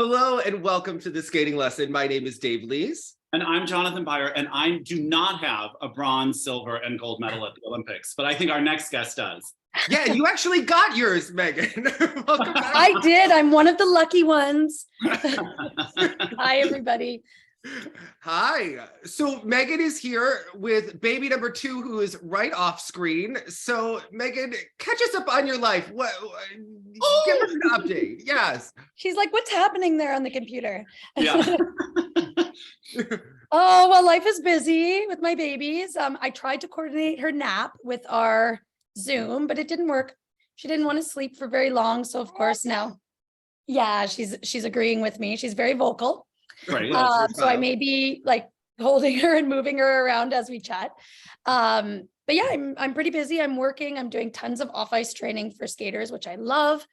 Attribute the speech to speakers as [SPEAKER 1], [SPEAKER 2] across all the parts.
[SPEAKER 1] Hello and welcome to the skating lesson. My name is Dave Lees.
[SPEAKER 2] And I'm Jonathan Byer, and I do not have a bronze, silver, and gold medal at the Olympics, but I think our next guest does.
[SPEAKER 1] Yeah, you actually got yours, Meagan. Welcome back.
[SPEAKER 3] I did. I'm one of the lucky ones. Hi, everybody.
[SPEAKER 1] Hi. So Meagan is here with baby number 2, who is right off screen. So Meagan, catch us up on your life. Give us an update. Yes.
[SPEAKER 3] She's like, what's happening there on the computer?
[SPEAKER 2] Yeah.
[SPEAKER 3] Oh, well, life is busy with my babies. I tried to coordinate her nap with our Zoom, but it didn't work. She didn't want to sleep for very long. So of course now, yeah, she's agreeing with me. She's very vocal.
[SPEAKER 2] Right.
[SPEAKER 3] So I may be like holding her and moving her around as we chat. But yeah, I'm pretty busy. I'm working. I'm doing tons of off-ice training for skaters, which I love.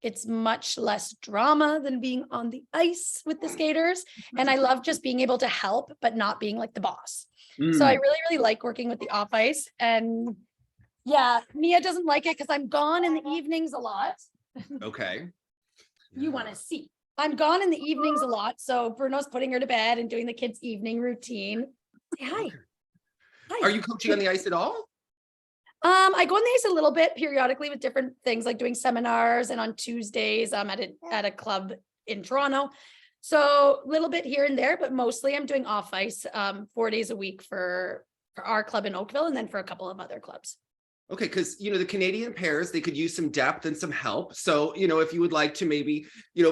[SPEAKER 3] It's much less drama than being on the ice with the skaters. And I love just being able to help, but not being like the boss. So I really, really like working with the off-ice. And yeah, Mia doesn't like it because I'm gone in the evenings a lot.
[SPEAKER 1] Okay.
[SPEAKER 3] You want to see. I'm gone in the evenings a lot. So Bruno's putting her to bed and doing the kids' evening routine. Say hi. Hi.
[SPEAKER 1] Are you coaching on the ice at all?
[SPEAKER 3] I go on the ice a little bit periodically with different things, like doing seminars, and on Tuesdays I'm at a club in Toronto. So a little bit here and there, but mostly I'm doing off ice 4 days a week for our club in Oakville, and then for a couple of other clubs.
[SPEAKER 1] Okay, because, the Canadian pairs, they could use some depth and some help. So, if you would like to maybe,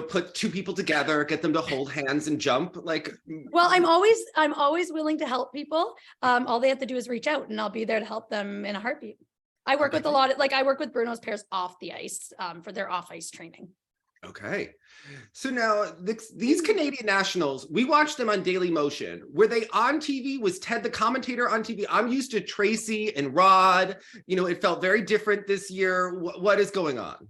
[SPEAKER 1] put 2 people together, get them to hold hands and jump, like.
[SPEAKER 3] Well, I'm always willing to help people. All they have to do is reach out and I'll be there to help them in a heartbeat. I work with a lot of, I work with Bruno's pairs off the ice for their off ice training.
[SPEAKER 1] Okay. So now these Canadian nationals, we watched them on Daily Motion. Were they on TV? Was Ted the commentator on TV? I'm used to Tracy and Rod. It felt very different this year. What is going on?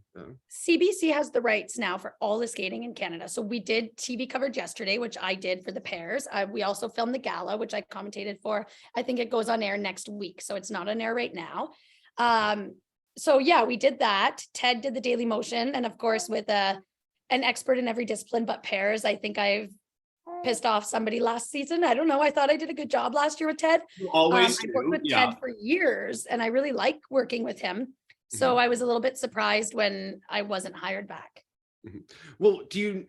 [SPEAKER 3] CBC has the rights now for all the skating in Canada. So we did TV coverage yesterday, which I did for the pairs. We also filmed the gala, which I commentated for. I think it goes on air next week. So it's not on air right now. So yeah, we did that. Ted did the Daily Motion. And of course, with an expert in every discipline but pairs, I think I've pissed off somebody last season. I don't know. I thought I did a good job last year with Ted.
[SPEAKER 2] You always
[SPEAKER 3] I worked with Ted for years and I really like working with him. So I was a little bit surprised when I wasn't hired back.
[SPEAKER 1] Well, do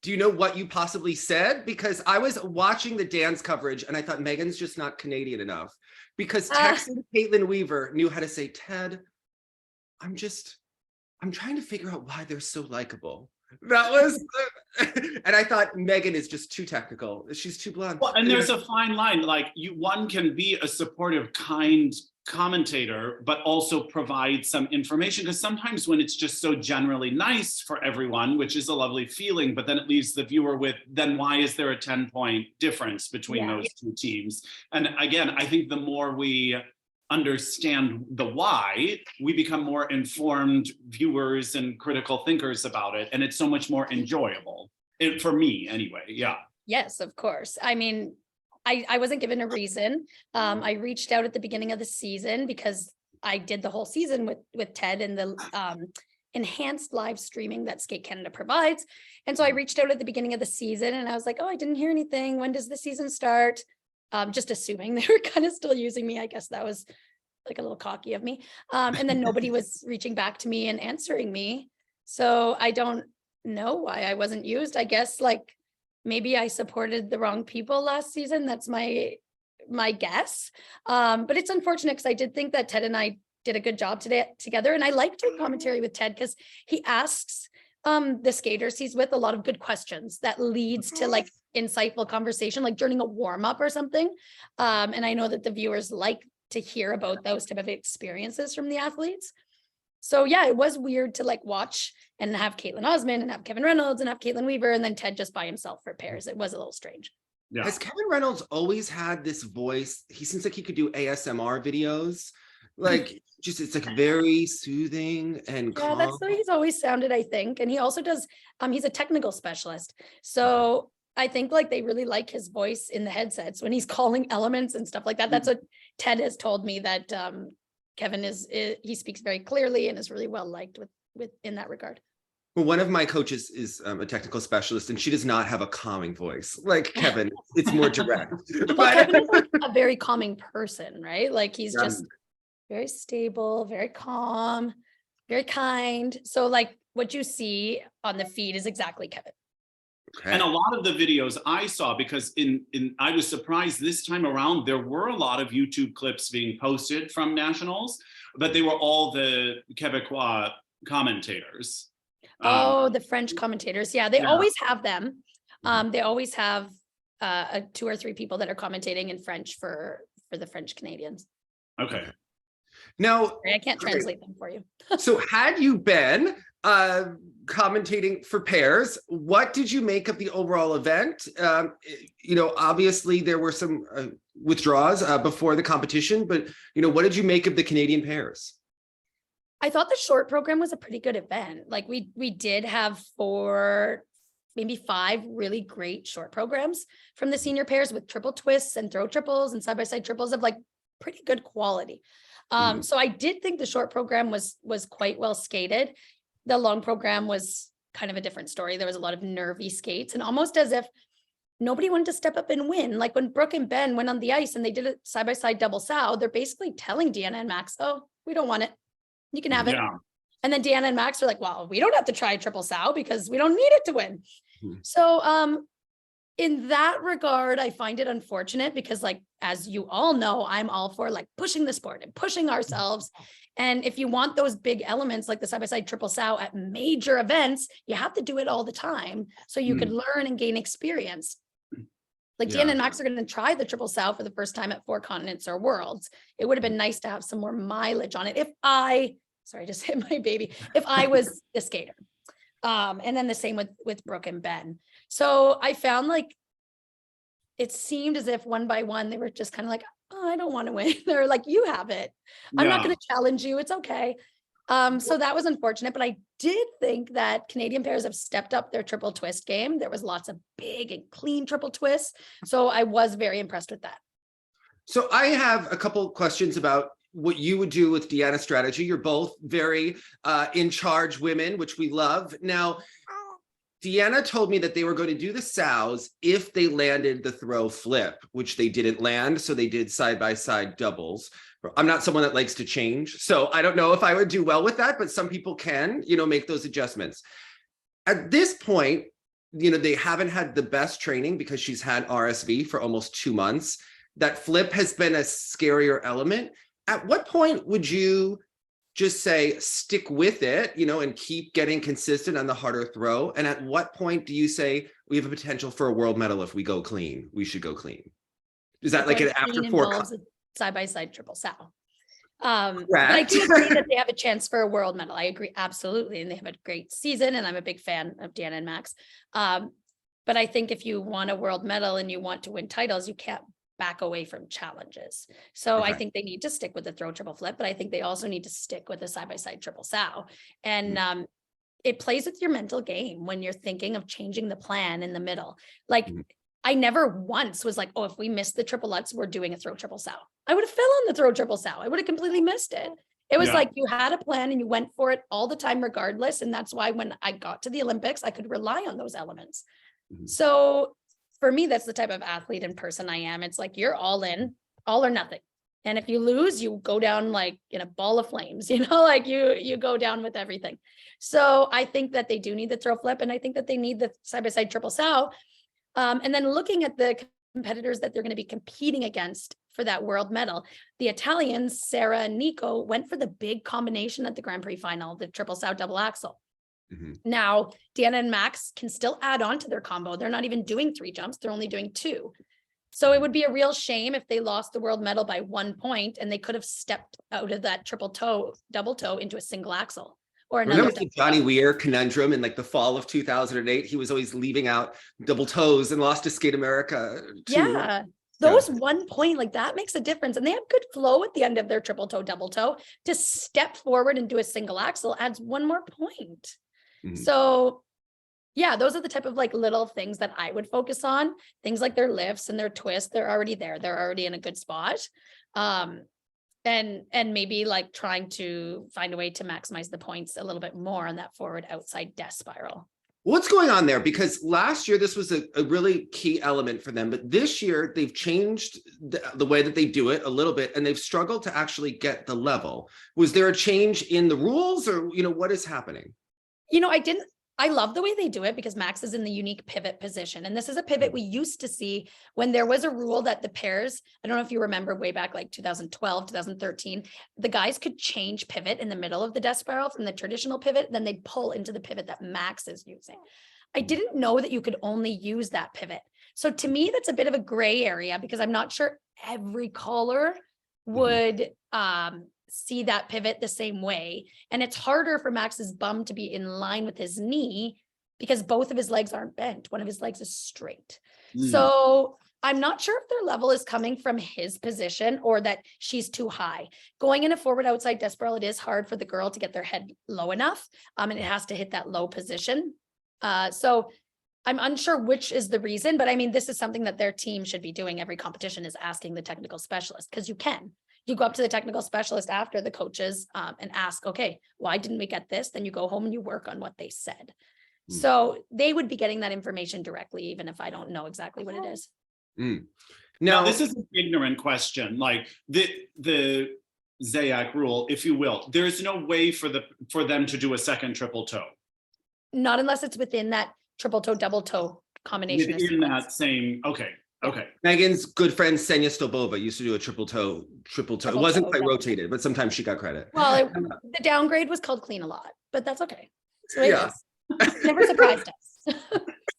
[SPEAKER 1] you know what you possibly said? Because I was watching the dance coverage and I thought Megan's just not Canadian enough, because texting Caitlin Weaver knew how to say, Ted, I'm trying to figure out why they're so likable. That was, and I thought Megan is just too technical. She's too blunt.
[SPEAKER 2] Well, and there's a fine line. Like one can be a supportive, kind commentator, but also provide some information. Because sometimes when it's just so generally nice for everyone, which is a lovely feeling, but then it leaves the viewer with, then why is there a 10-point difference between those 2 teams? And again, I think the more we understand the why, we become more informed viewers and critical thinkers about it, and it's so much more enjoyable for me anyway. Yeah. Yes,
[SPEAKER 3] of course. I mean, I wasn't given a reason. I reached out at the beginning of the season because I did the whole season with Ted and the enhanced live streaming that Skate Canada provides. And so I reached out at the beginning of the season and I was like, oh, I didn't hear anything. When does the season start? Just assuming they were kind of still using me. I guess that was like a little cocky of me. And then nobody was reaching back to me and answering me. So I don't know why I wasn't used. I guess maybe I supported the wrong people last season. That's my guess. But it's unfortunate because I did think that Ted and I did a good job together. And I like doing commentary with Ted because he asks the skaters he's with a lot of good questions that leads to insightful conversation, like during a warm-up or something. And I know that the viewers like to hear about those type of experiences from the athletes. So yeah, it was weird to watch and have Caitlin Osmond and have Kevin Reynolds and have Caitlin Weaver and then Ted just by himself for pairs. It was a little strange.
[SPEAKER 1] Yeah. Has Kevin Reynolds always had this voice? He seems like he could do ASMR videos. It's very soothing and calm.
[SPEAKER 3] Yeah, that's the way he's always sounded, I think. And he also does, he's a technical specialist. So I think they really like his voice in the headsets when he's calling elements and stuff like that. That's what Ted has told me, that Kevin he speaks very clearly and is really well liked with in that regard.
[SPEAKER 1] Well, one of my coaches is a technical specialist, and she does not have a calming voice like Kevin. It's more direct.
[SPEAKER 3] Well, Kevin is like a very calming person, right? Like he's just very stable, very calm, very kind. So like what you see on the feed is exactly Kevin.
[SPEAKER 1] Okay.
[SPEAKER 2] And a lot of the videos I saw, because I was surprised this time around, there were a lot of YouTube clips being posted from nationals, but they were all the Quebecois commentators.
[SPEAKER 3] Oh, the French commentators. Yeah, they always have them. They always have 2 or 3 people that are commentating in French for the French Canadians.
[SPEAKER 2] Okay.
[SPEAKER 1] Now,
[SPEAKER 3] I can't translate them for you.
[SPEAKER 1] So had you been commentating for pairs, what did you make of the overall event? Obviously there were some withdrawals before the competition, but what did you make of the Canadian pairs?
[SPEAKER 3] I thought the short program was a pretty good event. Like we did have 4, maybe 5 really great short programs from the senior pairs with triple twists and throw triples and side-by-side triples of like pretty good quality. So I did think the short program was quite well skated. The long program was kind of a different story. There was a lot of nervy skates and almost as if nobody wanted to step up and win. Like when Brooke and Ben went on the ice and they did a side-by-side double sow, they're basically telling Deanna and Max, oh, we don't want it. You can have it.
[SPEAKER 2] Yeah.
[SPEAKER 3] And then Deanna and Max are like, well, we don't have to try triple sow because we don't need it to win. So in that regard, I find it unfortunate because like, as you all know, I'm all for like pushing the sport and pushing ourselves. And if you want those big elements like the side-by-side triple sow at major events, you have to do it all the time so you could learn and gain experience. Like Deanna and Max are going to try the triple sow for the first time at 4 continents or worlds. It would have been nice to have some more mileage on it. If I just hit my baby, if I was the skater. And then the same with Brooke and Ben. So I found like, it seemed as if one by one, they were just kind of like, oh, I don't want to win. They're like, you have it. I'm not going to challenge you. It's okay. So that was unfortunate, but I did think that Canadian pairs have stepped up their triple twist game. There was lots of big and clean triple twists. So I was very impressed with that.
[SPEAKER 1] So I have a couple questions about what you would do with Deanna's strategy. You're both very in charge women, which we love. Now, Deanna told me that they were going to do the sows if they landed the throw flip, which they didn't land. So they did side-by-side doubles. I'm not someone that likes to change. So I don't know if I would do well with that, but some people can, make those adjustments. At this point, they haven't had the best training because she's had RSV for almost 2 months. That flip has been a scarier element. At what point would you just say, stick with it, and keep getting consistent on the harder throw? And at what point do you say, we have a potential for a world medal if we go clean? We should go clean. Is that like an after 4?
[SPEAKER 3] Side-by-side triple sow. But I do agree that they have a chance for a world medal. I agree, absolutely. And they have a great season, and I'm a big fan of Deanna and Max. But I think if you want a world medal and you want to win titles, you can't back away from challenges. So I think they need to stick with the throw triple flip, but I think they also need to stick with the side-by-side triple sow. And it plays with your mental game when you're thinking of changing the plan in the middle. Like I never once was like, oh, if we miss the triple Lutz, we're doing a throw triple sow. I would have fell on the throw triple sow. I would have completely missed it. It was like you had a plan and you went for it all the time regardless. And that's why when I got to the Olympics, I could rely on those elements. So for me, that's the type of athlete and person I am. It's like, you're all in, all or nothing. And if you lose, you go down like in a ball of flames, like you go down with everything. So I think that they do need the throw flip. And I think that they need the side-by-side triple sow. And then looking at the competitors that they're going to be competing against for that world medal, the Italians, Sarah and Nico, went for the big combination at the Grand Prix final, the triple sow double axel. Now, Deanna and Max can still add on to their combo. They're not even doing 3 jumps. They're only doing 2. So it would be a real shame if they lost the world medal by 1 point and they could have stepped out of that triple toe, double toe into a single axel or another.
[SPEAKER 1] Remember the Johnny Weir conundrum in like the fall of 2008? He was always leaving out double toes and lost to Skate America too.
[SPEAKER 3] Yeah. Those 1 point, like that makes a difference. And they have good flow at the end of their triple toe, double toe. To step forward and do a single axel adds 1 more point. So yeah, those are the type of like little things that I would focus on. Things like their lifts and their twists, they're already there. They're already in a good spot. And maybe like trying to find a way to maximize the points a little bit more on that forward outside death spiral.
[SPEAKER 1] What's going on there? Because last year, this was a really key element for them. But this year, they've changed the way that they do it a little bit, and they've struggled to actually get the level. Was there a change in the rules, or, what is happening?
[SPEAKER 3] I love the way they do it because Max is in the unique pivot position. And this is a pivot we used to see when there was a rule that the pairs, I don't know if you remember way back like 2012, 2013, the guys could change pivot in the middle of the death spiral from the traditional pivot, then they'd pull into the pivot that Max is using. I didn't know that you could only use that pivot. So to me, that's a bit of a gray area because I'm not sure every caller would see that pivot the same way. And it's harder for Max's bum to be in line with his knee because both of his legs aren't bent. One of his legs is straight. So I'm not sure if their level is coming from his position or that she's too high. Going in a forward outside death spiral, it is hard for the girl to get their head low enough. And it has to hit that low position. So I'm unsure which is the reason, but I mean, this is something that their team should be doing. Every competition is asking the technical specialist because you can. You go up to the technical specialist after the coaches and ask, okay, why didn't we get this? Then you go home and you work on what they said. So they would be getting that information directly, even if I don't know exactly what it is.
[SPEAKER 2] Now, this is an ignorant question, like the Zayak rule, if you will. There's no way for them to do a second triple toe.
[SPEAKER 3] Not unless it's within that triple toe, double toe combination.
[SPEAKER 2] Within that same, okay.
[SPEAKER 1] Megan's good friend Senya Stobova used to do a triple toe. It wasn't quite rotated, but sometimes she got credit.
[SPEAKER 3] Well, the downgrade was called clean a lot, but that's okay. So it is. Never surprised us.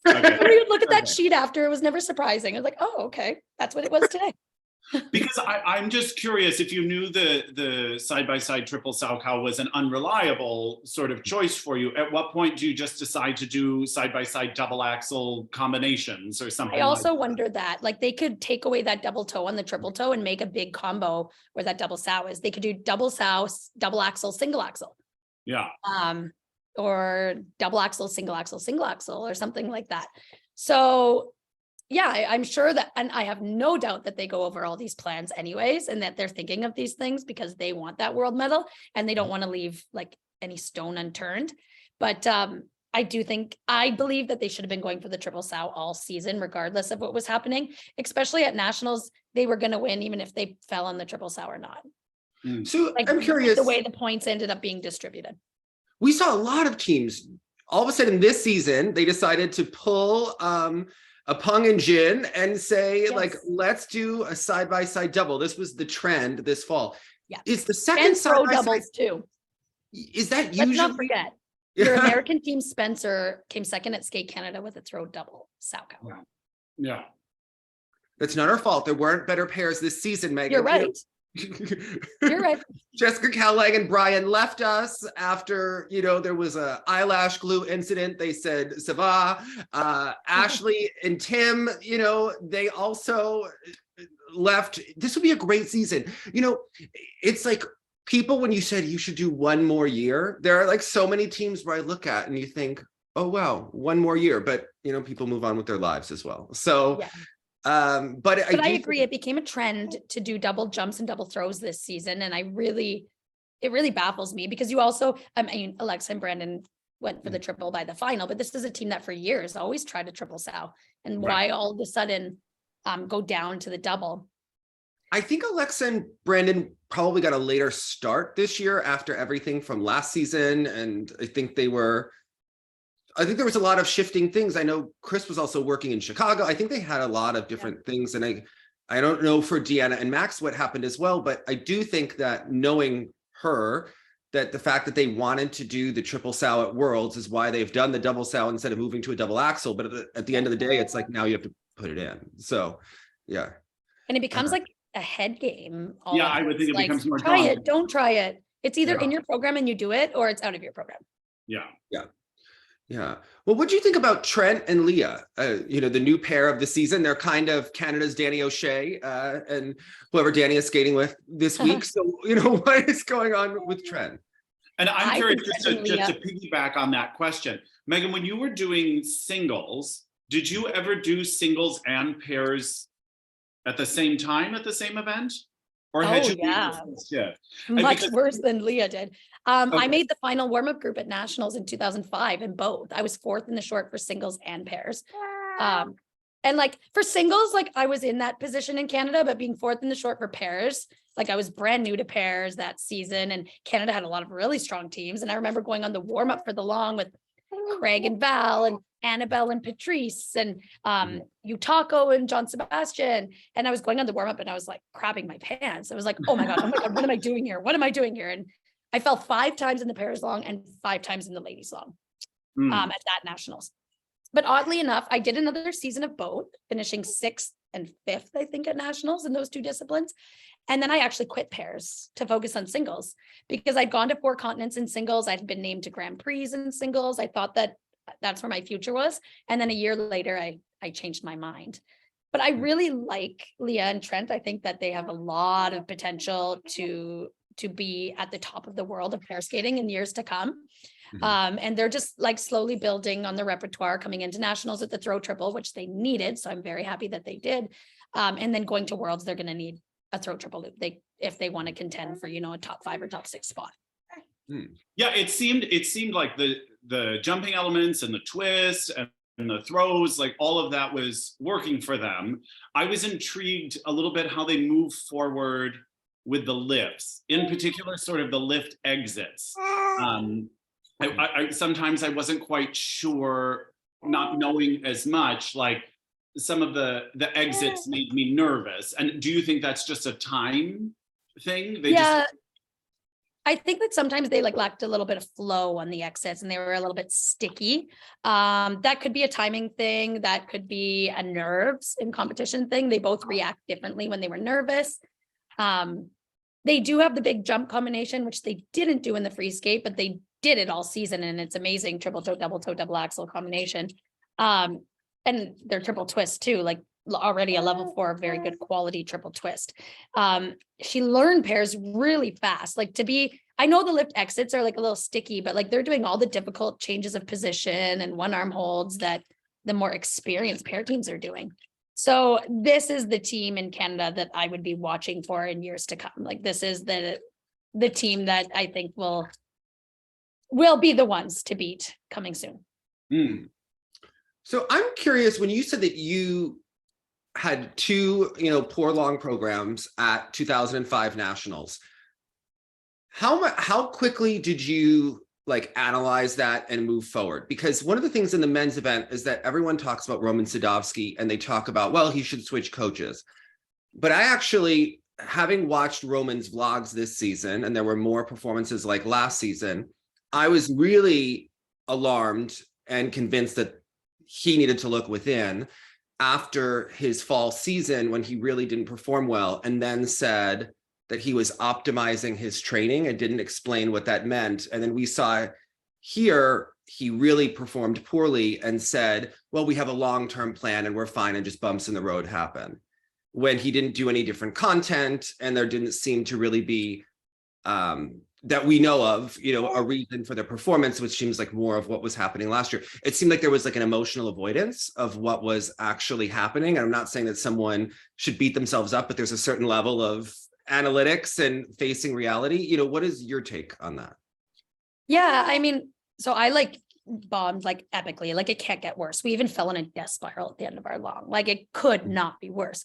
[SPEAKER 3] We would look at that sheet after, it was never surprising. I was like, oh, okay, that's what it was today.
[SPEAKER 2] Because I'm just curious if you knew the side-by-side triple Salchow was an unreliable sort of choice for you. At what point do you just decide to do side-by-side double axle combinations or something?
[SPEAKER 3] I also wondered that, like, they could take away that double toe on the triple toe and make a big combo where that double sow is. They could do double sow, double axle, single axle.
[SPEAKER 2] Yeah.
[SPEAKER 3] Or double axle, single axle, or something like that. So yeah, I'm sure that, and I have no doubt that they go over all these plans anyways, and that they're thinking of these things because they want that world medal and they don't want to leave like any stone unturned. But I believe that they should have been going for the triple sow all season, regardless of what was happening, especially at nationals. They were going to win even if they fell on the triple sow or not.
[SPEAKER 1] So
[SPEAKER 3] like,
[SPEAKER 1] I'm curious
[SPEAKER 3] the way the points ended up being distributed.
[SPEAKER 1] We saw a lot of teams all of a sudden this season, they decided to pull a Peng and Jin and say, like, let's do a side-by-side double. This was the trend this fall.
[SPEAKER 3] Yeah.
[SPEAKER 1] Is the second
[SPEAKER 3] side doubles too?
[SPEAKER 1] Is that usually?
[SPEAKER 3] Let's not forget. Your American team Spencer came second at Skate Canada with a throw double Salchow.
[SPEAKER 2] Yeah.
[SPEAKER 1] That's not our fault. There weren't better pairs this season, Megan.
[SPEAKER 3] You're right. You're right.
[SPEAKER 1] Jessica Calleg and Brian left us after, there was a eyelash glue incident. They said, Sava, Ashley and Tim, they also left. This would be a great season. It's like people, when you said you should do one more year, there are like so many teams where I look at and you think, oh, wow, one more year. But, people move on with their lives as well. So
[SPEAKER 3] yeah.
[SPEAKER 1] But I
[SPEAKER 3] agree. It became a trend to do double jumps and double throws this season. And it really baffles me because you also, Alexa and Brandon went for the triple by the final, but this is a team that for years always tried to triple sow. And why all of a sudden go down to the double?
[SPEAKER 1] I think Alexa and Brandon probably got a later start this year after everything from last season. And I think there was a lot of shifting things. I know Chris was also working in Chicago. I think they had a lot of different things. And I don't know for Deanna and Max what happened as well, but I do think that knowing her, that the fact that they wanted to do the triple sow at Worlds is why they've done the double sow instead of moving to a double axle. But at the end of the day, it's like, now you have to put it in. So, yeah.
[SPEAKER 3] And it becomes like a head game.
[SPEAKER 2] I would think it becomes more
[SPEAKER 3] try it, don't try it. It's either in your program and you do it, or it's out of your program.
[SPEAKER 1] Yeah. Well, what do you think about Trent and Leah? The new pair of the season. They're kind of Canada's Danny O'Shea and whoever Danny is skating with this week. So, what is going on with Trent?
[SPEAKER 2] And I'm curious, just to piggyback on that question, Megan, when you were doing singles, did you ever do singles and pairs at the same time at the same event? Or had
[SPEAKER 3] Oh,
[SPEAKER 2] you made
[SPEAKER 3] yeah.
[SPEAKER 2] the first shift?
[SPEAKER 3] Much
[SPEAKER 2] because-
[SPEAKER 3] worse than Leah did. I
[SPEAKER 2] Okay.
[SPEAKER 3] made the final warm-up group at nationals in 2005 in both. I was fourth in the short for singles and pairs. And like for singles, like I was in that position in Canada, but being fourth in the short for pairs, like I was brand new to pairs that season, and Canada had a lot of really strong teams. And I remember going on the warm-up for the long with Craig and Val and Annabelle and Patrice and Yutako and John Sebastian. And I was going on the warm-up and I was like crapping my pants. I was like, oh my God, what am I doing here? What am I doing here? And I fell 5 times in the pairs long and 5 times in the ladies long at that nationals. But oddly enough, I did another season of both, finishing 6th and 5th, I think, at nationals in those 2 disciplines. And then I actually quit pairs to focus on singles because I'd gone to 4 continents in singles. I'd been named to Grand Prix in singles. I thought that that's where my future was. And then a year later, I changed my mind. But I really like Leah and Trent. I think that they have a lot of potential to be at the top of the world of pair skating in years to come. And they're just like slowly building on the repertoire, coming into nationals at the throw triple, which they needed. So I'm very happy that they did. And then going to worlds, they're going to need a throw triple loop if they want to contend for, a top 5 or top 6 spot.
[SPEAKER 2] Yeah, it seemed like the jumping elements and the twist and the throws, like all of that was working for them. I was intrigued a little bit how they move forward with the lifts, in particular, sort of the lift exits. I sometimes I wasn't quite sure, not knowing as much, like some of the exits made me nervous. And do you think that's just a time thing?
[SPEAKER 3] I think that sometimes they lacked a little bit of flow on the exits and they were a little bit sticky. That could be a timing thing. That could be a nerves in competition thing. They both react differently when they were nervous. They do have the big jump combination, which they didn't do in the free skate, but they did it all season. And it's amazing. Triple toe, double axle combination. And their triple twist too, like already a level 4, very good quality triple twist. She learned pairs really fast. I know the lift exits are like a little sticky, but like they're doing all the difficult changes of position and one arm holds that the more experienced pair teams are doing. So this is the team in Canada that I would be watching for in years to come. Like this is the team that I think will be the ones to beat coming soon.
[SPEAKER 1] So I'm curious, when you said that you had 2, poor long programs at 2005 nationals, how quickly did you analyze that and move forward? Because one of the things in the men's event is that everyone talks about Roman Sadovsky and they talk about, well, he should switch coaches. But I actually, having watched Roman's vlogs this season, and there were more performances like last season, I was really alarmed and convinced that he needed to look within after his fall season when he really didn't perform well, and then said that he was optimizing his training and didn't explain what that meant. And then we saw here, he really performed poorly and said, well, we have a long-term plan and we're fine, and just bumps in the road happen. When he didn't do any different content and there didn't seem to really be, that we know of, a reason for their performance, which seems like more of what was happening last year. It seemed like there was an emotional avoidance of what was actually happening. And I'm not saying that someone should beat themselves up, but there's a certain level of analytics and facing reality. What is your take on that?
[SPEAKER 3] Yeah, I mean, so I bombed epically, it can't get worse. We even fell in a death spiral at the end of our long. It could not be worse.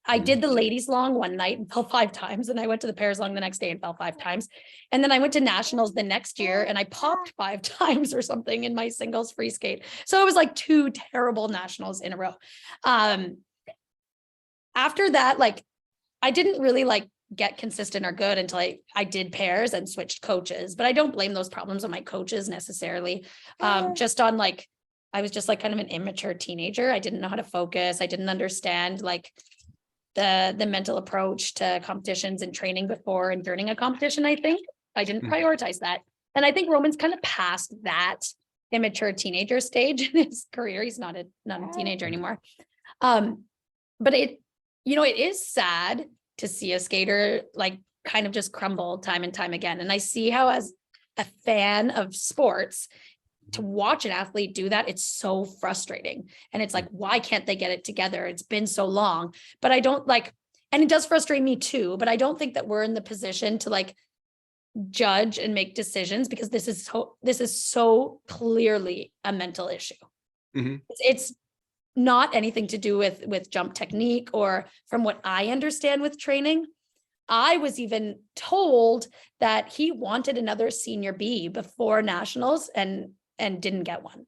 [SPEAKER 3] I did the ladies long one night and fell 5 times, and I went to the pairs long the next day and fell 5 times. And then I went to nationals the next year and I popped 5 times or something in my singles free skate. So it was 2 terrible nationals in a row. After that, I didn't really get consistent or good until I did pairs and switched coaches, but I don't blame those problems on my coaches necessarily. Just on I was just kind of an immature teenager. I didn't know how to focus. I didn't understand the mental approach to competitions and training before and during a competition. I think I didn't prioritize that. And I think Roman's kind of past that immature teenager stage in his career. He's not a teenager anymore. But it is sad to see a skater kind of just crumble time and time again. And I see how, as a fan of sports, to watch an athlete do that, it's so frustrating. And it's why can't they get it together? It's been so long. But I don't And it does frustrate me too, but I don't think that we're in the position to like judge and make decisions because this is so clearly a mental issue.
[SPEAKER 1] Mhm.
[SPEAKER 3] It's not anything to do with jump technique, or from what I understand with training. I was even told that he wanted another senior B before nationals and didn't get one.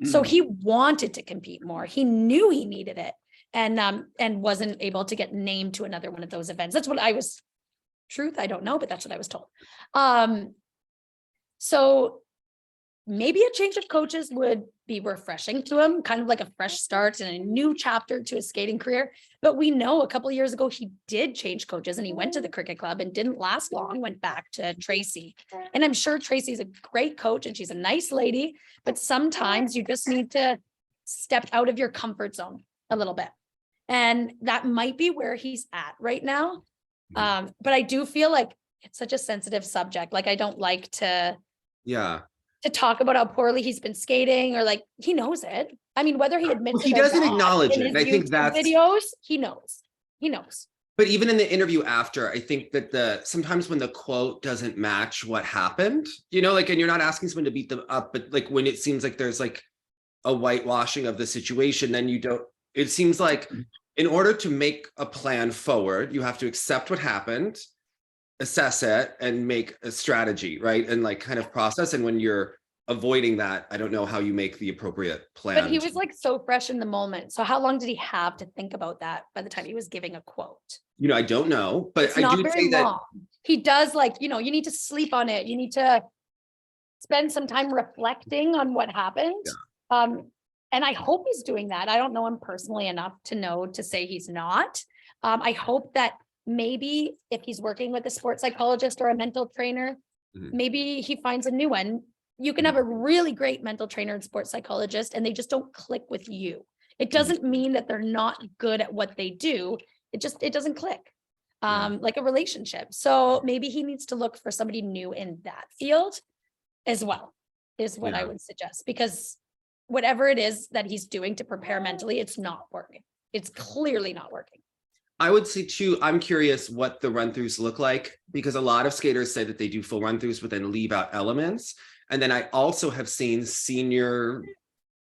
[SPEAKER 3] So he wanted to compete more. He knew he needed it and wasn't able to get named to another one of those events. That's what I was, truth, I don't know, but that's what I was told. So maybe a change of coaches would be refreshing to him, kind of like a fresh start and a new chapter to his skating career. But we know a couple of years ago, he did change coaches and he went to the cricket club and didn't last long, went back to Tracy. And I'm sure Tracy's a great coach and she's a nice lady, but sometimes you just need to step out of your comfort zone a little bit. And that might be where he's at right now. But I do feel like it's such a sensitive subject. Like, I don't like to talk about how poorly he's been skating, or like, he knows it. I mean, whether he admits
[SPEAKER 1] he
[SPEAKER 3] it or
[SPEAKER 1] doesn't
[SPEAKER 3] not,
[SPEAKER 1] acknowledge
[SPEAKER 3] in
[SPEAKER 1] it.
[SPEAKER 3] his
[SPEAKER 1] And I think
[SPEAKER 3] YouTube
[SPEAKER 1] that's
[SPEAKER 3] videos, he knows.
[SPEAKER 1] But even in the interview after, I think that sometimes when the quote doesn't match what happened, you know, like, and you're not asking someone to beat them up, but like when it seems like there's like a whitewashing of the situation, then it seems like in order to make a plan forward, you have to accept what happened, assess it, and make a strategy, right? And like kind of process. And when you're avoiding that, I don't know how you make the appropriate plan.
[SPEAKER 3] But he was like so fresh in the moment. So how long did he have to think about that by the time he was giving a quote?
[SPEAKER 1] You know, I don't know, but
[SPEAKER 3] It's
[SPEAKER 1] I
[SPEAKER 3] not
[SPEAKER 1] do
[SPEAKER 3] very
[SPEAKER 1] say that
[SPEAKER 3] long. He does, like, you know, you need to sleep on it. You need to spend some time reflecting on what happened. And I hope he's doing that. I don't know him personally enough to know to say he's not. I hope that maybe if he's working with a sports psychologist or a mental trainer, maybe he finds a new one. You can have a really great mental trainer and sports psychologist, and they just don't click with you. It doesn't mean that they're not good at what they do. It doesn't click, like a relationship. So maybe he needs to look for somebody new in that field as well, is what I would suggest, because whatever it is that he's doing to prepare mentally, it's not working. It's clearly not working.
[SPEAKER 1] I would say too, I'm curious what the run-throughs look like, because a lot of skaters say that they do full run-throughs but then leave out elements. And then I also have seen senior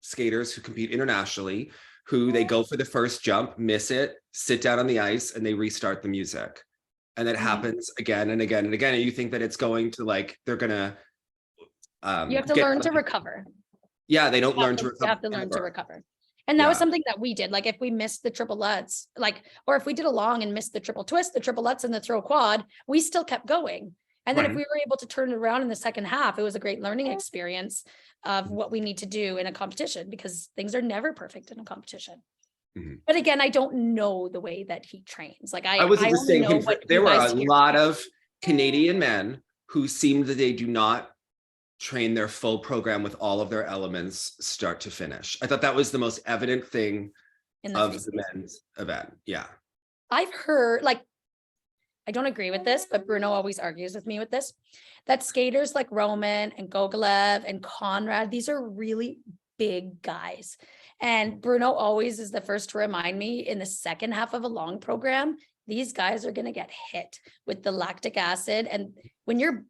[SPEAKER 1] skaters who compete internationally who they go for the first jump, miss it, sit down on the ice, and they restart the music. And it happens again and again and again. And you think that it's going to, like, they're gonna
[SPEAKER 3] you have to learn to recover.
[SPEAKER 1] Yeah, they don't learn to recover.
[SPEAKER 3] You have to learn to recover. And that was something that we did. Like, if we missed the triple lutz, like, or if we did a long and missed the triple twist, the triple lutz and the throw quad, we still kept going. And then if we were able to turn it around in the second half, it was a great learning experience of what we need to do in a competition, because things are never perfect in a competition. But again, I don't know the way that he trains. Like, I
[SPEAKER 1] was just saying, there were a lot of Canadian men who seemed that they do not train their full program with all of their elements start to finish. I thought that was the most evident thing of the men's event. Yeah.
[SPEAKER 3] I've heard, like, I don't agree with this, but Bruno always argues with me with this, that skaters like Roman and Gogolev and Conrad, these are really big guys. And Bruno always is the first to remind me, in the second half of a long program, these guys are going to get hit with the lactic acid. And when you're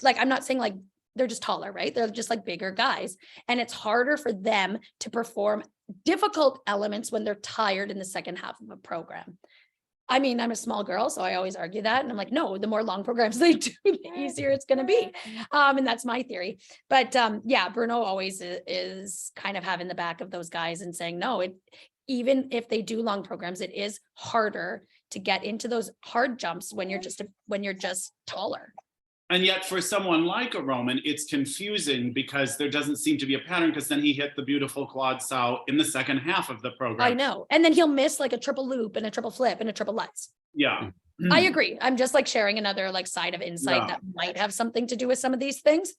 [SPEAKER 3] like, I'm not saying like they're just taller, right? They're just like bigger guys. And it's harder for them to perform difficult elements when they're tired in the second half of a program. I mean, I'm a small girl, so I always argue that. And I'm like, no, the more long programs they do, the easier it's going to be. And that's my theory. But yeah, Bruno always is kind of having the back of those guys and saying, no, even if they do long programs, it is harder to get into those hard jumps when you're just taller.
[SPEAKER 2] And yet for someone like a Roman, it's confusing because there doesn't seem to be a pattern, because then he hit the beautiful quad sow in the second half of the program.
[SPEAKER 3] I know. And then he'll miss like a triple loop and a triple flip and a triple lutz.
[SPEAKER 2] Yeah.
[SPEAKER 3] I agree. I'm just like sharing another like side of insight that might have something to do with some of these things.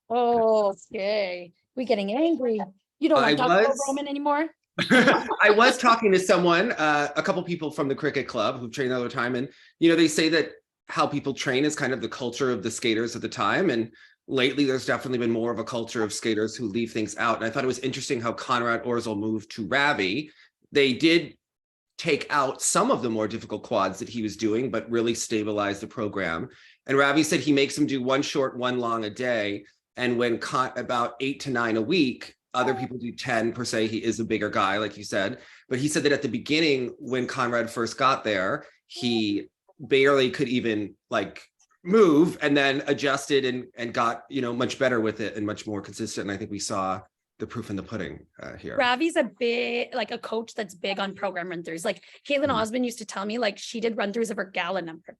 [SPEAKER 3] Okay. We getting angry. You don't want to talk about Roman anymore?
[SPEAKER 1] I was talking to someone, a couple people from the cricket club who've trained all the time. And, you know, they say that how people train is kind of the culture of the skaters at the time. And lately, there's definitely been more of a culture of skaters who leave things out. And I thought it was interesting how Conrad Orzel moved to Ravi. They did take out some of the more difficult quads that he was doing, but really stabilize the program. And Ravi said he makes him do 1 short, 1 long a day. And when about 8 to 9 a week, other people do 10 per se. He is a bigger guy, like you said. But he said that at the beginning, when Conrad first got there, he barely could even like move, and then adjusted and got, you know, much better with it and much more consistent. And I think we saw the proof in the pudding here.
[SPEAKER 3] Ravi's a coach that's big on program run-throughs. Like Caitlin Osmond used to tell me, like, she did run-throughs of her gala number.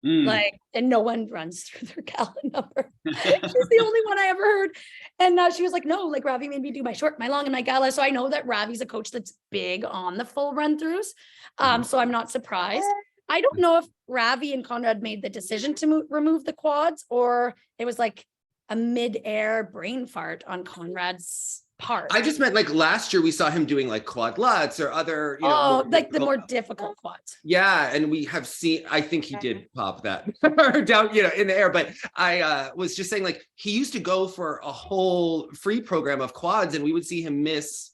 [SPEAKER 3] Like, and no one runs through their gala number. She's the only one I ever heard. And she was like, no, like Ravi made me do my short, my long, and my gala. So I know that Ravi's a coach that's big on the full run-throughs. So I'm not surprised. I don't know if Ravi and Conrad made the decision to remove the quads, or it was like a mid-air brain fart on Conrad's part.
[SPEAKER 1] I just meant like last year we saw him doing like quad lutz or other, you know,
[SPEAKER 3] like the more difficult quads.
[SPEAKER 1] Yeah, and we have seen, I think he did pop that down, you know, in the air. But I was just saying, like, he used to go for a whole free program of quads, and we would see him miss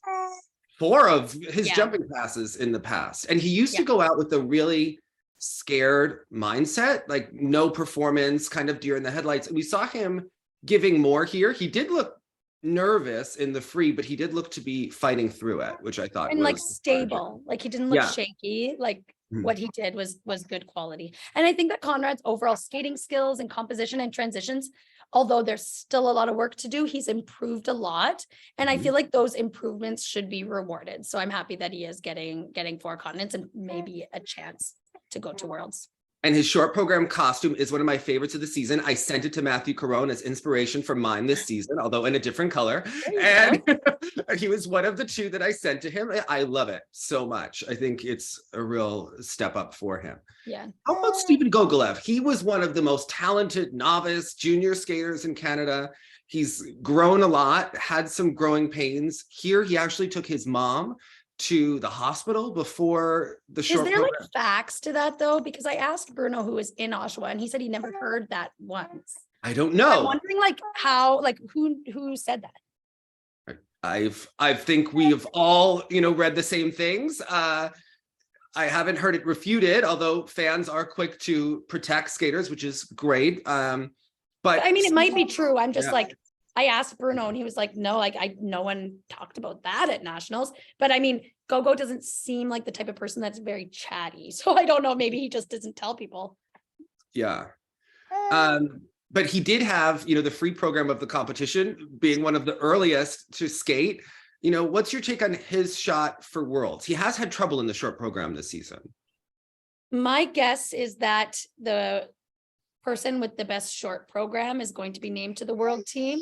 [SPEAKER 1] 4 of his jumping passes in the past. And he used to go out with a really scared mindset, like no performance, kind of deer in the headlights. And we saw him giving more here. He did look nervous in the free, but he did look to be fighting through it, which I thought
[SPEAKER 3] and
[SPEAKER 1] was
[SPEAKER 3] like stable. Like he didn't look shaky. Like what he did was good quality. And I think that Conrad's overall skating skills and composition and transitions, although there's still a lot of work to do, he's improved a lot. And I feel like those improvements should be rewarded. So I'm happy that he is getting 4 continents and maybe a chance to go to Worlds.
[SPEAKER 1] And his short program costume is one of my favorites of the season. I sent it to Matthew Caron as inspiration for mine this season, although in a different color. And he was one of the 2 that I sent to him. I love it so much. I think it's a real step up for him.
[SPEAKER 3] Yeah.
[SPEAKER 1] How about Stephen Gogolev? He was one of the most talented novice junior skaters in Canada. He's grown a lot, had some growing pains. Here, he actually took his mom to the hospital before the short
[SPEAKER 3] program. Is there
[SPEAKER 1] program.
[SPEAKER 3] like facts to that though? Because I asked Bruno, who was in Oshawa, and he said he never heard that once.
[SPEAKER 1] I don't know.
[SPEAKER 3] I'm wondering like how, like who said that?
[SPEAKER 1] I think we've all, you know, read the same things. I haven't heard it refuted, although fans are quick to protect skaters, which is great. But
[SPEAKER 3] I mean, it might be true. I'm just like, I asked Bruno and he was like, no, like no one talked about that at nationals. But I mean, Gogo doesn't seem like the type of person that's very chatty. So I don't know, maybe he just doesn't tell people.
[SPEAKER 1] Yeah. But he did have, you know, the free program of the competition, being one of the earliest to skate. You know, what's your take on his shot for Worlds? He has had trouble in the short program this season.
[SPEAKER 3] My guess is that the person with the best short program is going to be named to the world team,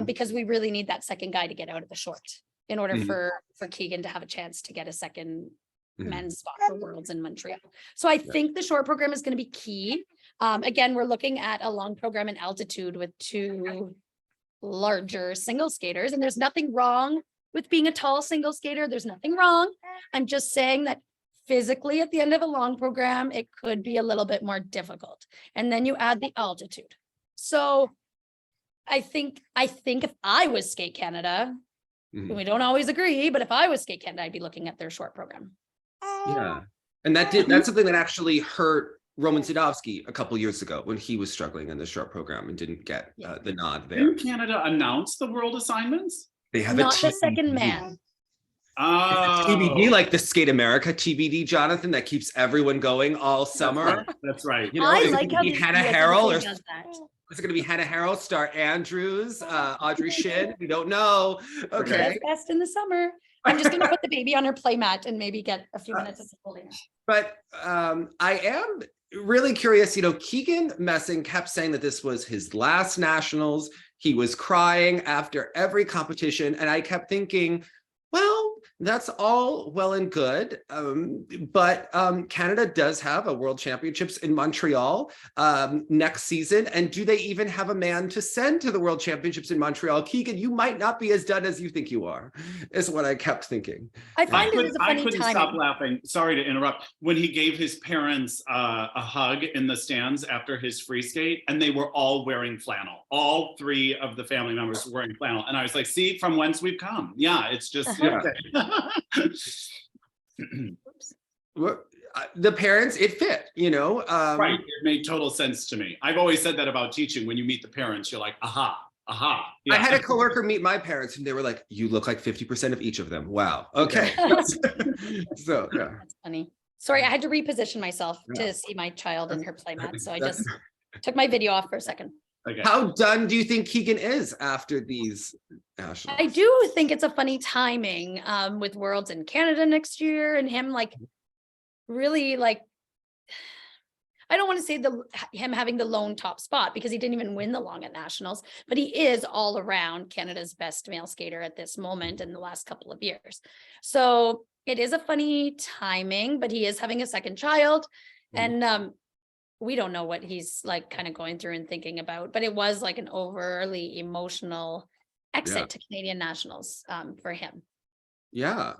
[SPEAKER 3] because we really need that second guy to get out of the short in order for Keegan to have a chance to get a second men's spot for Worlds in Montreal. So I think the short program is going to be key. Again, we're looking at a long program in altitude with 2 larger single skaters, and there's nothing wrong with being a tall single skater. There's nothing wrong. I'm just saying that physically at the end of a long program, it could be a little bit more difficult. And then you add the altitude. So I think if I was Skate Canada, we don't always agree, but if I was Skate Canada, I'd be looking at their short program.
[SPEAKER 1] Yeah. And that's something that actually hurt Roman Sadovsky a couple years ago when he was struggling in the short program and didn't get the nod there.
[SPEAKER 2] Didn't Canada announce the world assignments?
[SPEAKER 1] They have
[SPEAKER 3] not the second man.
[SPEAKER 1] TBD, like the Skate America TBD, Jonathan, that keeps everyone going all summer.
[SPEAKER 2] That's right.
[SPEAKER 1] You know,
[SPEAKER 3] I
[SPEAKER 1] is
[SPEAKER 3] like
[SPEAKER 1] it going to be Hannah
[SPEAKER 3] USA
[SPEAKER 1] Harrell, or
[SPEAKER 3] does that.
[SPEAKER 1] is it going to be Hannah Harrell, Star Andrews, Audrey Shin? We don't know. Okay.
[SPEAKER 3] Best in the summer. I'm just going to put the baby on her playmat and maybe get a few minutes of holding it.
[SPEAKER 1] But I am really curious. You know, Keegan Messing kept saying that this was his last nationals. He was crying after every competition, and I kept thinking, well, that's all well and good, but Canada does have a World Championships in Montreal next season, and do they even have a man to send to the World Championships in Montreal? Keegan, you might not be as done as you think you are, is what I kept thinking.
[SPEAKER 3] I find it is a funny
[SPEAKER 2] I couldn't stop laughing. Sorry to interrupt. When he gave his parents a hug in the stands after his free skate, and they were all wearing flannel. All 3 of the family members were wearing flannel, and I was like, "See, from whence we've come." Yeah, it's just.
[SPEAKER 1] the parents, it fit, you know.
[SPEAKER 2] Right, it made total sense to me. I've always said that about teaching. When you meet the parents, you're like, aha. Yeah.
[SPEAKER 1] I had a coworker meet my parents and they were like, you look like 50% of each of them. Wow. Okay. So yeah.
[SPEAKER 3] That's funny. Sorry, I had to reposition myself to see my child in her playmat. So I just took my video off for a second.
[SPEAKER 2] Okay.
[SPEAKER 1] How done do you think Keegan is after these nationals?
[SPEAKER 3] I do think it's a funny timing with Worlds in Canada next year and him like really like, I don't want to say him having the lone top spot because he didn't even win the long at nationals, but he is all around Canada's best male skater at this moment in the last couple of years. So it is a funny timing, but he is having a second child and we don't know what he's like kind of going through and thinking about, but it was like an overly emotional exit to Canadian nationals for him.
[SPEAKER 1] Yeah.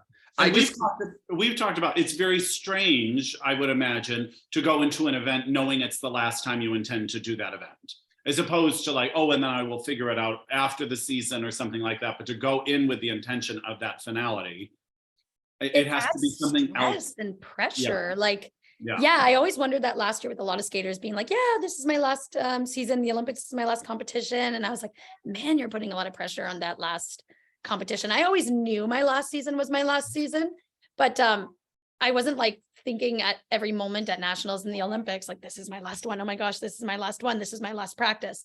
[SPEAKER 2] We've talked about, it's very strange, I would imagine, to go into an event knowing it's the last time you intend to do that event, as opposed to like, oh, and then I will figure it out after the season or something like that. But to go in with the intention of that finality, it has to be something else
[SPEAKER 3] and pressure.
[SPEAKER 2] Yeah.
[SPEAKER 3] Yeah, I always wondered that last year with a lot of skaters being like, yeah, this is my last season, the Olympics is my last competition. And I was like, man, you're putting a lot of pressure on that last competition. I always knew my last season was my last season, but I wasn't like thinking at every moment at nationals and the Olympics, like, this is my last one. Oh my gosh, this is my last one. This is my last practice.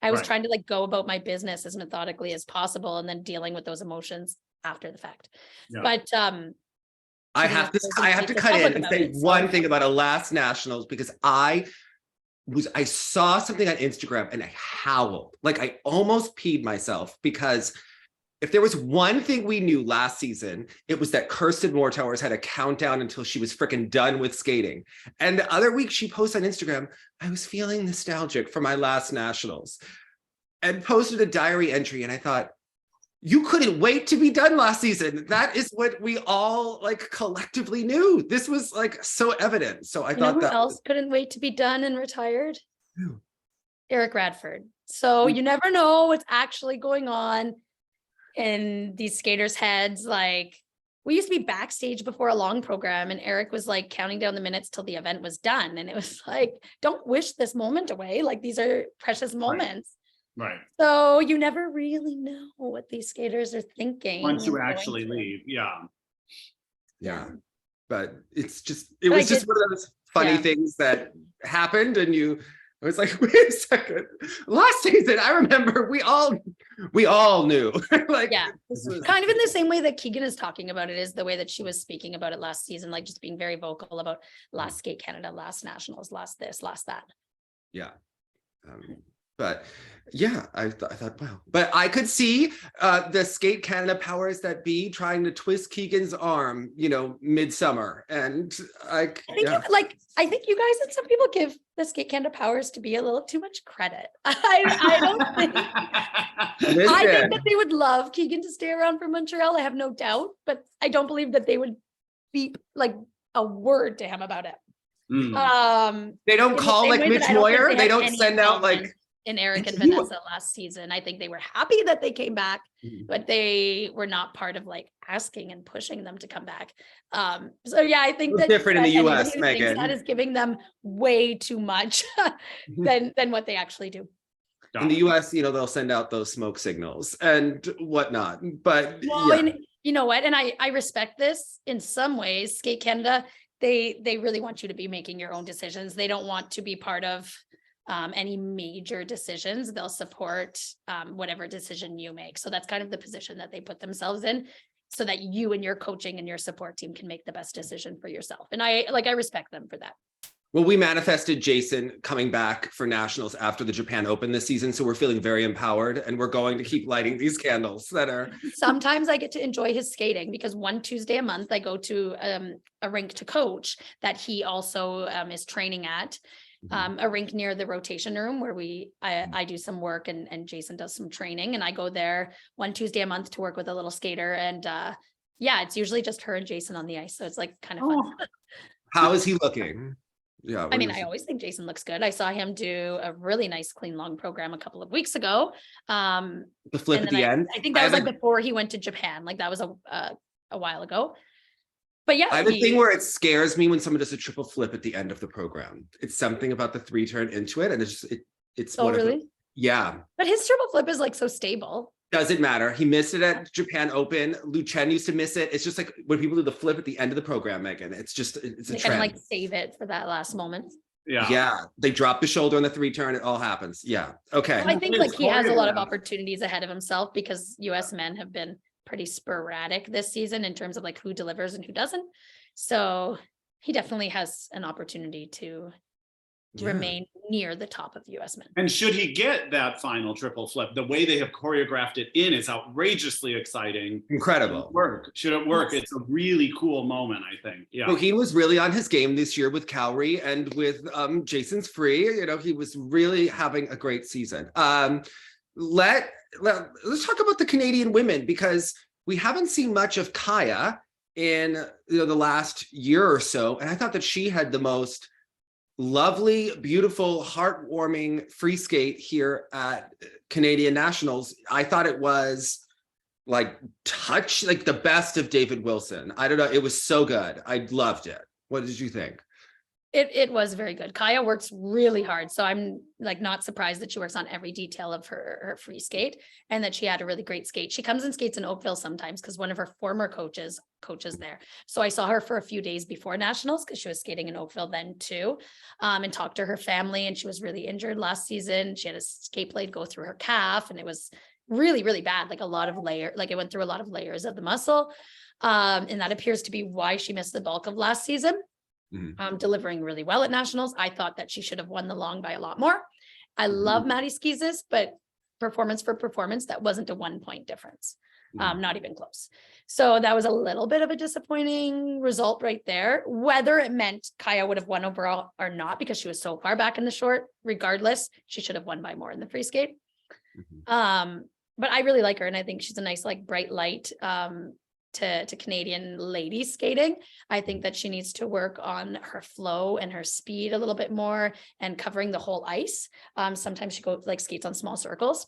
[SPEAKER 3] I was trying to like go about my business as methodically as possible and then dealing with those emotions after the fact.
[SPEAKER 2] Yeah.
[SPEAKER 3] But
[SPEAKER 1] I have to cut in and say one thing about a last nationals, because I saw something on Instagram and I howled. Like I almost peed myself, because if there was one thing we knew last season, it was that Kirsten Moortowers had a countdown until she was freaking done with skating. And the other week she posted on Instagram, I was feeling nostalgic for my last nationals, and posted a diary entry. And I thought, you couldn't wait to be done last season. That is what we all like collectively knew. This was like so evident. So I thought
[SPEAKER 3] who
[SPEAKER 1] that
[SPEAKER 3] else couldn't wait to be done and retired? Eric Radford. So you never know what's actually going on in these skaters' heads. Like, we used to be backstage before a long program and Eric was like counting down the minutes till the event was done. And it was like, don't wish this moment away. Like, these are precious moments.
[SPEAKER 2] Right.
[SPEAKER 3] So you never really know what these skaters are thinking
[SPEAKER 2] once you actually leave. Yeah.
[SPEAKER 1] But it's just, it was just one of those funny things that happened, and I was like, wait a second, last season, I remember we all knew. Like, this was
[SPEAKER 3] kind of in the same way that Keegan is talking about it, is the way that she was speaking about it last season, like just being very vocal about last Skate Canada, last nationals, last this, last that.
[SPEAKER 1] Yeah. But yeah, I thought, wow. But I could see the Skate Canada powers that be trying to twist Keegan's arm, midsummer. And I
[SPEAKER 3] think you guys and some people give the Skate Canada powers to be a little too much credit. I don't think. I think that they would love Keegan to stay around for Montreal. I have no doubt, but I don't believe that they would be like a word to him about it.
[SPEAKER 1] They don't call like Mitch Moyer. They don't send out like.
[SPEAKER 3] In Eric and Vanessa last season, I think they were happy that they came back, but they were not part of like asking and pushing them to come back. So yeah, I think that's
[SPEAKER 1] different in the US, Meagan.
[SPEAKER 3] That is giving them way too much than what they actually do.
[SPEAKER 1] In the US, they'll send out those smoke signals and whatnot. But
[SPEAKER 3] and you know what? And I respect this in some ways. Skate Canada, they really want you to be making your own decisions. They don't want to be part of any major decisions. They'll support whatever decision you make. So that's kind of the position that they put themselves in, so that you and your coaching and your support team can make the best decision for yourself. And I respect them for that.
[SPEAKER 1] Well, we manifested Jason coming back for nationals after the Japan Open this season. So we're feeling very empowered, and we're going to keep lighting these candles that are.
[SPEAKER 3] Sometimes I get to enjoy his skating, because one Tuesday a month I go to a rink to coach that he also is training at. A rink near the rotation room where I do some work and Jason does some training, and I go there one Tuesday a month to work with a little skater. And it's usually just her and Jason on the ice. So it's like kind of fun.
[SPEAKER 1] How is he looking? Yeah.
[SPEAKER 3] I mean, I always think Jason looks good. I saw him do a really nice clean long program a couple of weeks ago.
[SPEAKER 1] The flip at the end.
[SPEAKER 3] I think that was like before he went to Japan. Like that was a while ago. But yeah,
[SPEAKER 1] I have a thing where it scares me when someone does a triple flip at the end of the program. It's something about the 3-turn into it, and it's one of the, yeah.
[SPEAKER 3] But his triple flip is like so stable.
[SPEAKER 1] Doesn't matter. He missed it at Japan Open. Lu Chen used to miss it. It's just like when people do the flip at the end of the program, Meagan. It's a
[SPEAKER 3] They
[SPEAKER 1] trend.
[SPEAKER 3] kind of like save it for that last moment.
[SPEAKER 1] Yeah. They drop the shoulder on the 3-turn. It all happens. Yeah. Okay.
[SPEAKER 3] I think like he has a lot of opportunities ahead of himself because US men have been pretty sporadic this season in terms of like who delivers and who doesn't. So he definitely has an opportunity to remain near the top of US men.
[SPEAKER 2] And should he get that final triple flip, the way they have choreographed it in is outrageously exciting.
[SPEAKER 1] Incredible.
[SPEAKER 2] Should it work? It's a really cool moment, I think. Yeah.
[SPEAKER 1] Well, he was really on his game this year with Kaori and with Jason's Free. You know, he was really having a great season. Let's talk about the Canadian women, because we haven't seen much of Kaiya in the last year or so. And I thought that she had the most lovely, beautiful, heartwarming free skate here at Canadian Nationals. I thought it was like the best of David Wilson. I don't know. It was so good. I loved it. What did you think?
[SPEAKER 3] It was very good. Kaiya works really hard. So I'm like not surprised that she works on every detail of her free skate and that she had a really great skate. She comes and skates in Oakville sometimes because one of her former coaches there. So I saw her for a few days before Nationals because she was skating in Oakville then too, and talked to her family, and she was really injured last season. She had a skate blade go through her calf and it was really, really bad. Like it went through a lot of layers of the muscle. And that appears to be why she missed the bulk of last season. Delivering really well at Nationals. I thought that she should have won the long by a lot more. I love Maddie Schizas, but performance for performance, that wasn't a 1 point difference. Not even close. So that was a little bit of a disappointing result right there. Whether it meant Kaiya would have won overall or not, because she was so far back in the short, regardless, she should have won by more in the free skate. But I really like her, and I think she's a nice, like, bright light to Canadian ladies skating. I think that she needs to work on her flow and her speed a little bit more and covering the whole ice. Sometimes she skates on small circles.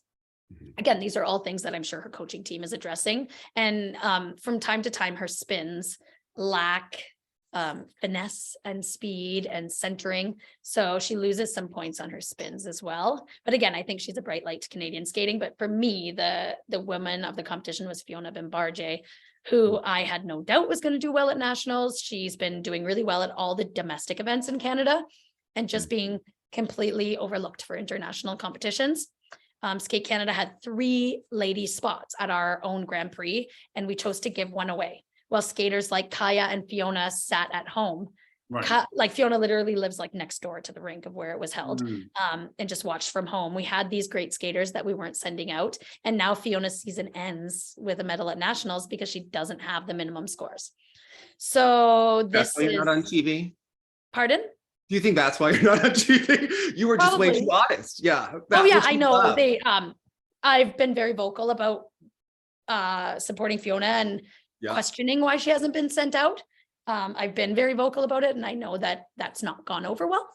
[SPEAKER 3] Again, these are all things that I'm sure her coaching team is addressing. And from time to time, her spins lack finesse and speed and centering. So she loses some points on her spins as well. But again, I think she's a bright light to Canadian skating. But for me, the woman of the competition was Fiona Bimbarge, who I had no doubt was going to do well at Nationals. She's been doing really well at all the domestic events in Canada and just being completely overlooked for international competitions. Skate Canada had 3 ladies spots at our own Grand Prix, and we chose to give one away, while skaters like Kaiya and Fiona sat at home. Right. Like Fiona literally lives like next door to the rink of where it was held, and just watched from home. We had these great skaters that we weren't sending out. And now Fiona's season ends with a medal at Nationals because she doesn't have the minimum scores. So this is
[SPEAKER 1] not on TV.
[SPEAKER 3] Pardon?
[SPEAKER 1] Do you think that's why you're not on TV? You were just way too honest. Yeah.
[SPEAKER 3] Oh yeah, I know. Love. I've been very vocal about supporting Fiona and questioning why she hasn't been sent out. I've been very vocal about it, and I know that that's not gone over well.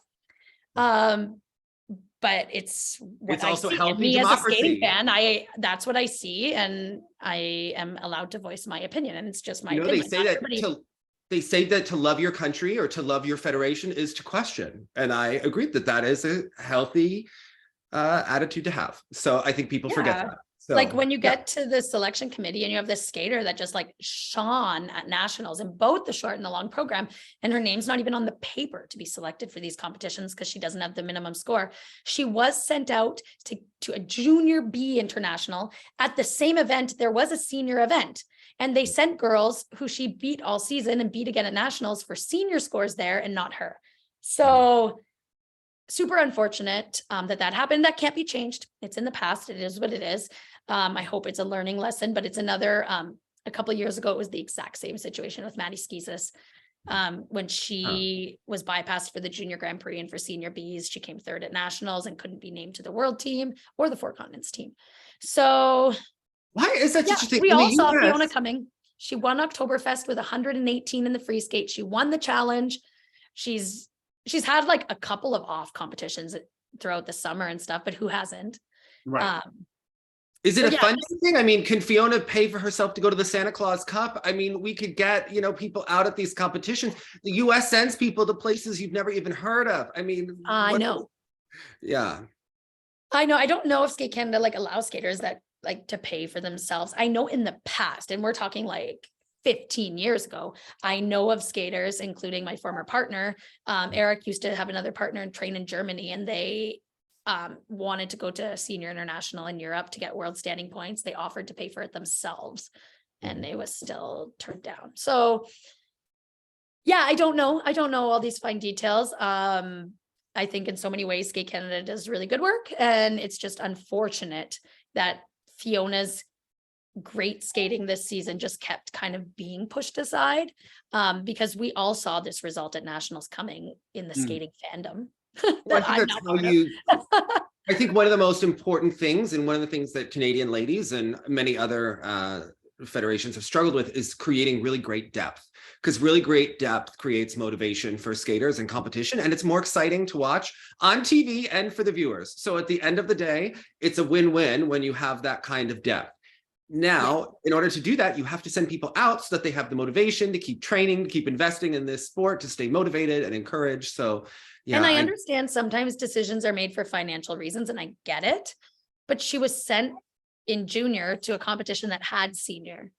[SPEAKER 3] But it's
[SPEAKER 1] also
[SPEAKER 3] I see.
[SPEAKER 1] Healthy
[SPEAKER 3] Me
[SPEAKER 1] democracy.
[SPEAKER 3] As a skating fan, that's what I see, and I am allowed to voice my opinion, and it's just my opinion.
[SPEAKER 1] They say that to love your country or to love your federation is to question, and I agree that is a healthy attitude to have. So I think people forget that. So,
[SPEAKER 3] like when you get to the selection committee and you have this skater that just like shone at Nationals in both the short and the long program, and her name's not even on the paper to be selected for these competitions because she doesn't have the minimum score. She was sent out to a junior B international. At the same event, there was a senior event, and they sent girls who she beat all season and beat again at Nationals for senior scores there and not her. So super unfortunate that happened. That can't be changed. It's in the past. It is what it is. I hope it's a learning lesson, but it's another, a couple of years ago, it was the exact same situation with Maddie Schizas. When she was bypassed for the junior Grand Prix and for senior Bs, she came 3rd at Nationals and couldn't be named to the world team or the 4 continents team. So
[SPEAKER 1] why is that such a thing?
[SPEAKER 3] We all saw Fiona coming. She won Oktoberfest with 118 in the free skate. She won the challenge. She's had like a couple of off competitions throughout the summer and stuff, but who hasn't?
[SPEAKER 2] Right.
[SPEAKER 1] Is it
[SPEAKER 3] So,
[SPEAKER 1] a
[SPEAKER 3] yeah,
[SPEAKER 1] funding thing? I mean, can Fiona pay for herself to go to the Santa Claus Cup? I mean, we could get, people out at these competitions. The US sends people to places you've never even heard of. I mean,
[SPEAKER 3] I know.
[SPEAKER 1] Yeah.
[SPEAKER 3] I know. I don't know if Skate Canada like allows skaters that like to pay for themselves. I know in the past, and we're talking like 15 years ago, I know of skaters, including my former partner. Eric used to have another partner and train in Germany, and they wanted to go to senior international in Europe to get world standing points. They offered to pay for it themselves, and it was still turned down. So yeah, I don't know all these fine details. I think in so many ways, Skate Canada does really good work, and it's just unfortunate that Fiona's great skating this season just kept kind of being pushed aside, because we all saw this result at nationals coming in the skating fandom.
[SPEAKER 1] Well, I think one of the most important things, and one of the things that Canadian ladies and many other federations have struggled with, is creating really great depth, because really great depth creates motivation for skaters and competition, and it's more exciting to watch on TV and for the viewers. So at the end of the day, it's a win-win when you have that kind of depth. Now, in order to do that, you have to send people out so that they have the motivation to keep training, to keep investing in this sport, to stay motivated and encouraged. So, yeah.
[SPEAKER 3] And I understand sometimes decisions are made for financial reasons, and I get it, but she was sent in junior to a competition that had senior.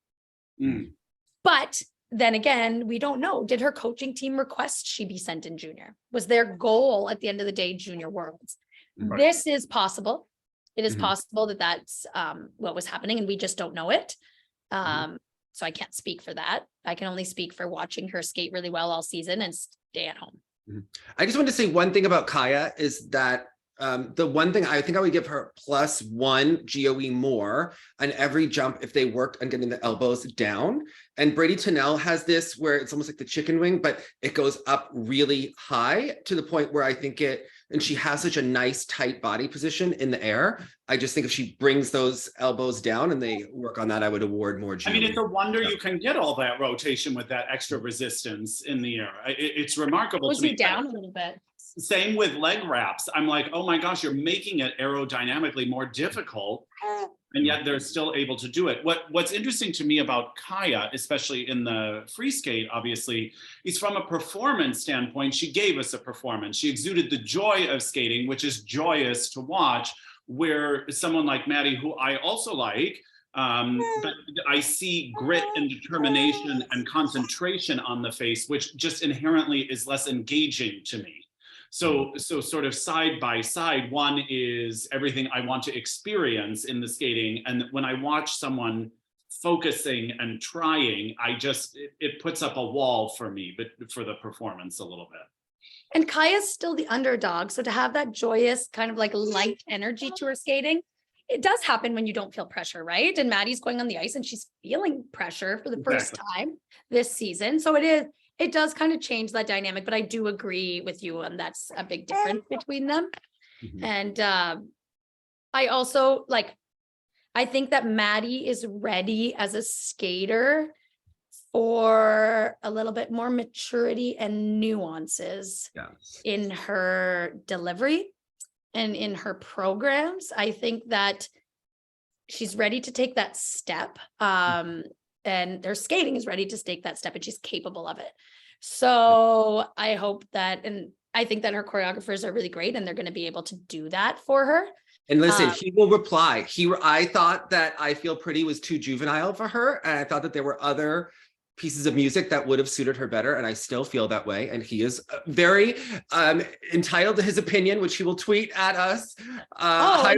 [SPEAKER 3] But then again, we don't know. Did her coaching team request she be sent in junior? Was their goal at the end of the day junior worlds? Right. This is possible. It is possible that that's what was happening, and we just don't know it. So I can't speak for that. I can only speak for watching her skate really well all season and stay at home.
[SPEAKER 1] I just want to say one thing about Kaiya is that the one thing I think I would give her +1 GOE more on every jump if they worked on getting the elbows down. And Brady Tennell has this where it's almost like the chicken wing, but it goes up really high to the point where I think and she has such a nice tight body position in the air. I just think if she brings those elbows down and they work on that, I would award more GOE.
[SPEAKER 2] I mean, it's a wonder you can get all that rotation with that extra resistance in the air. It's remarkable to me.
[SPEAKER 3] Down a little bit.
[SPEAKER 2] Same with leg wraps. I'm like, oh my gosh, you're making it aerodynamically more difficult, and yet they're still able to do it. What's interesting to me about Kaiya, especially in the free skate, obviously, is from a performance standpoint, she gave us a performance. She exuded the joy of skating, which is joyous to watch, where someone like Maddie, who I also like, but I see grit and determination and concentration on the face, which just inherently is less engaging to me. So sort of side by side, one is everything I want to experience in the skating. And when I watch someone focusing and trying, it puts up a wall for me, but for the performance a little bit.
[SPEAKER 3] And Kaiya's still the underdog. So to have that joyous kind of like light energy to her skating, it does happen when you don't feel pressure, right? And Maddie's going on the ice and she's feeling pressure for the first time this season. So it does kind of change that dynamic, but I do agree with you, and that's a big difference between them. And I also I think that Maddie is ready as a skater for a little bit more maturity and nuances in her delivery and in her programs. I think that she's ready to take that step. And their skating is ready to take that step, and she's capable of it. So I hope that, and I think that her choreographers are really great, and they're going to be able to do that for her.
[SPEAKER 1] And listen, he will reply. I thought that I Feel Pretty was too juvenile for her, and I thought that there were other pieces of music that would have suited her better, and I still feel that way. And he is very entitled to his opinion, which he will tweet at us.
[SPEAKER 3] I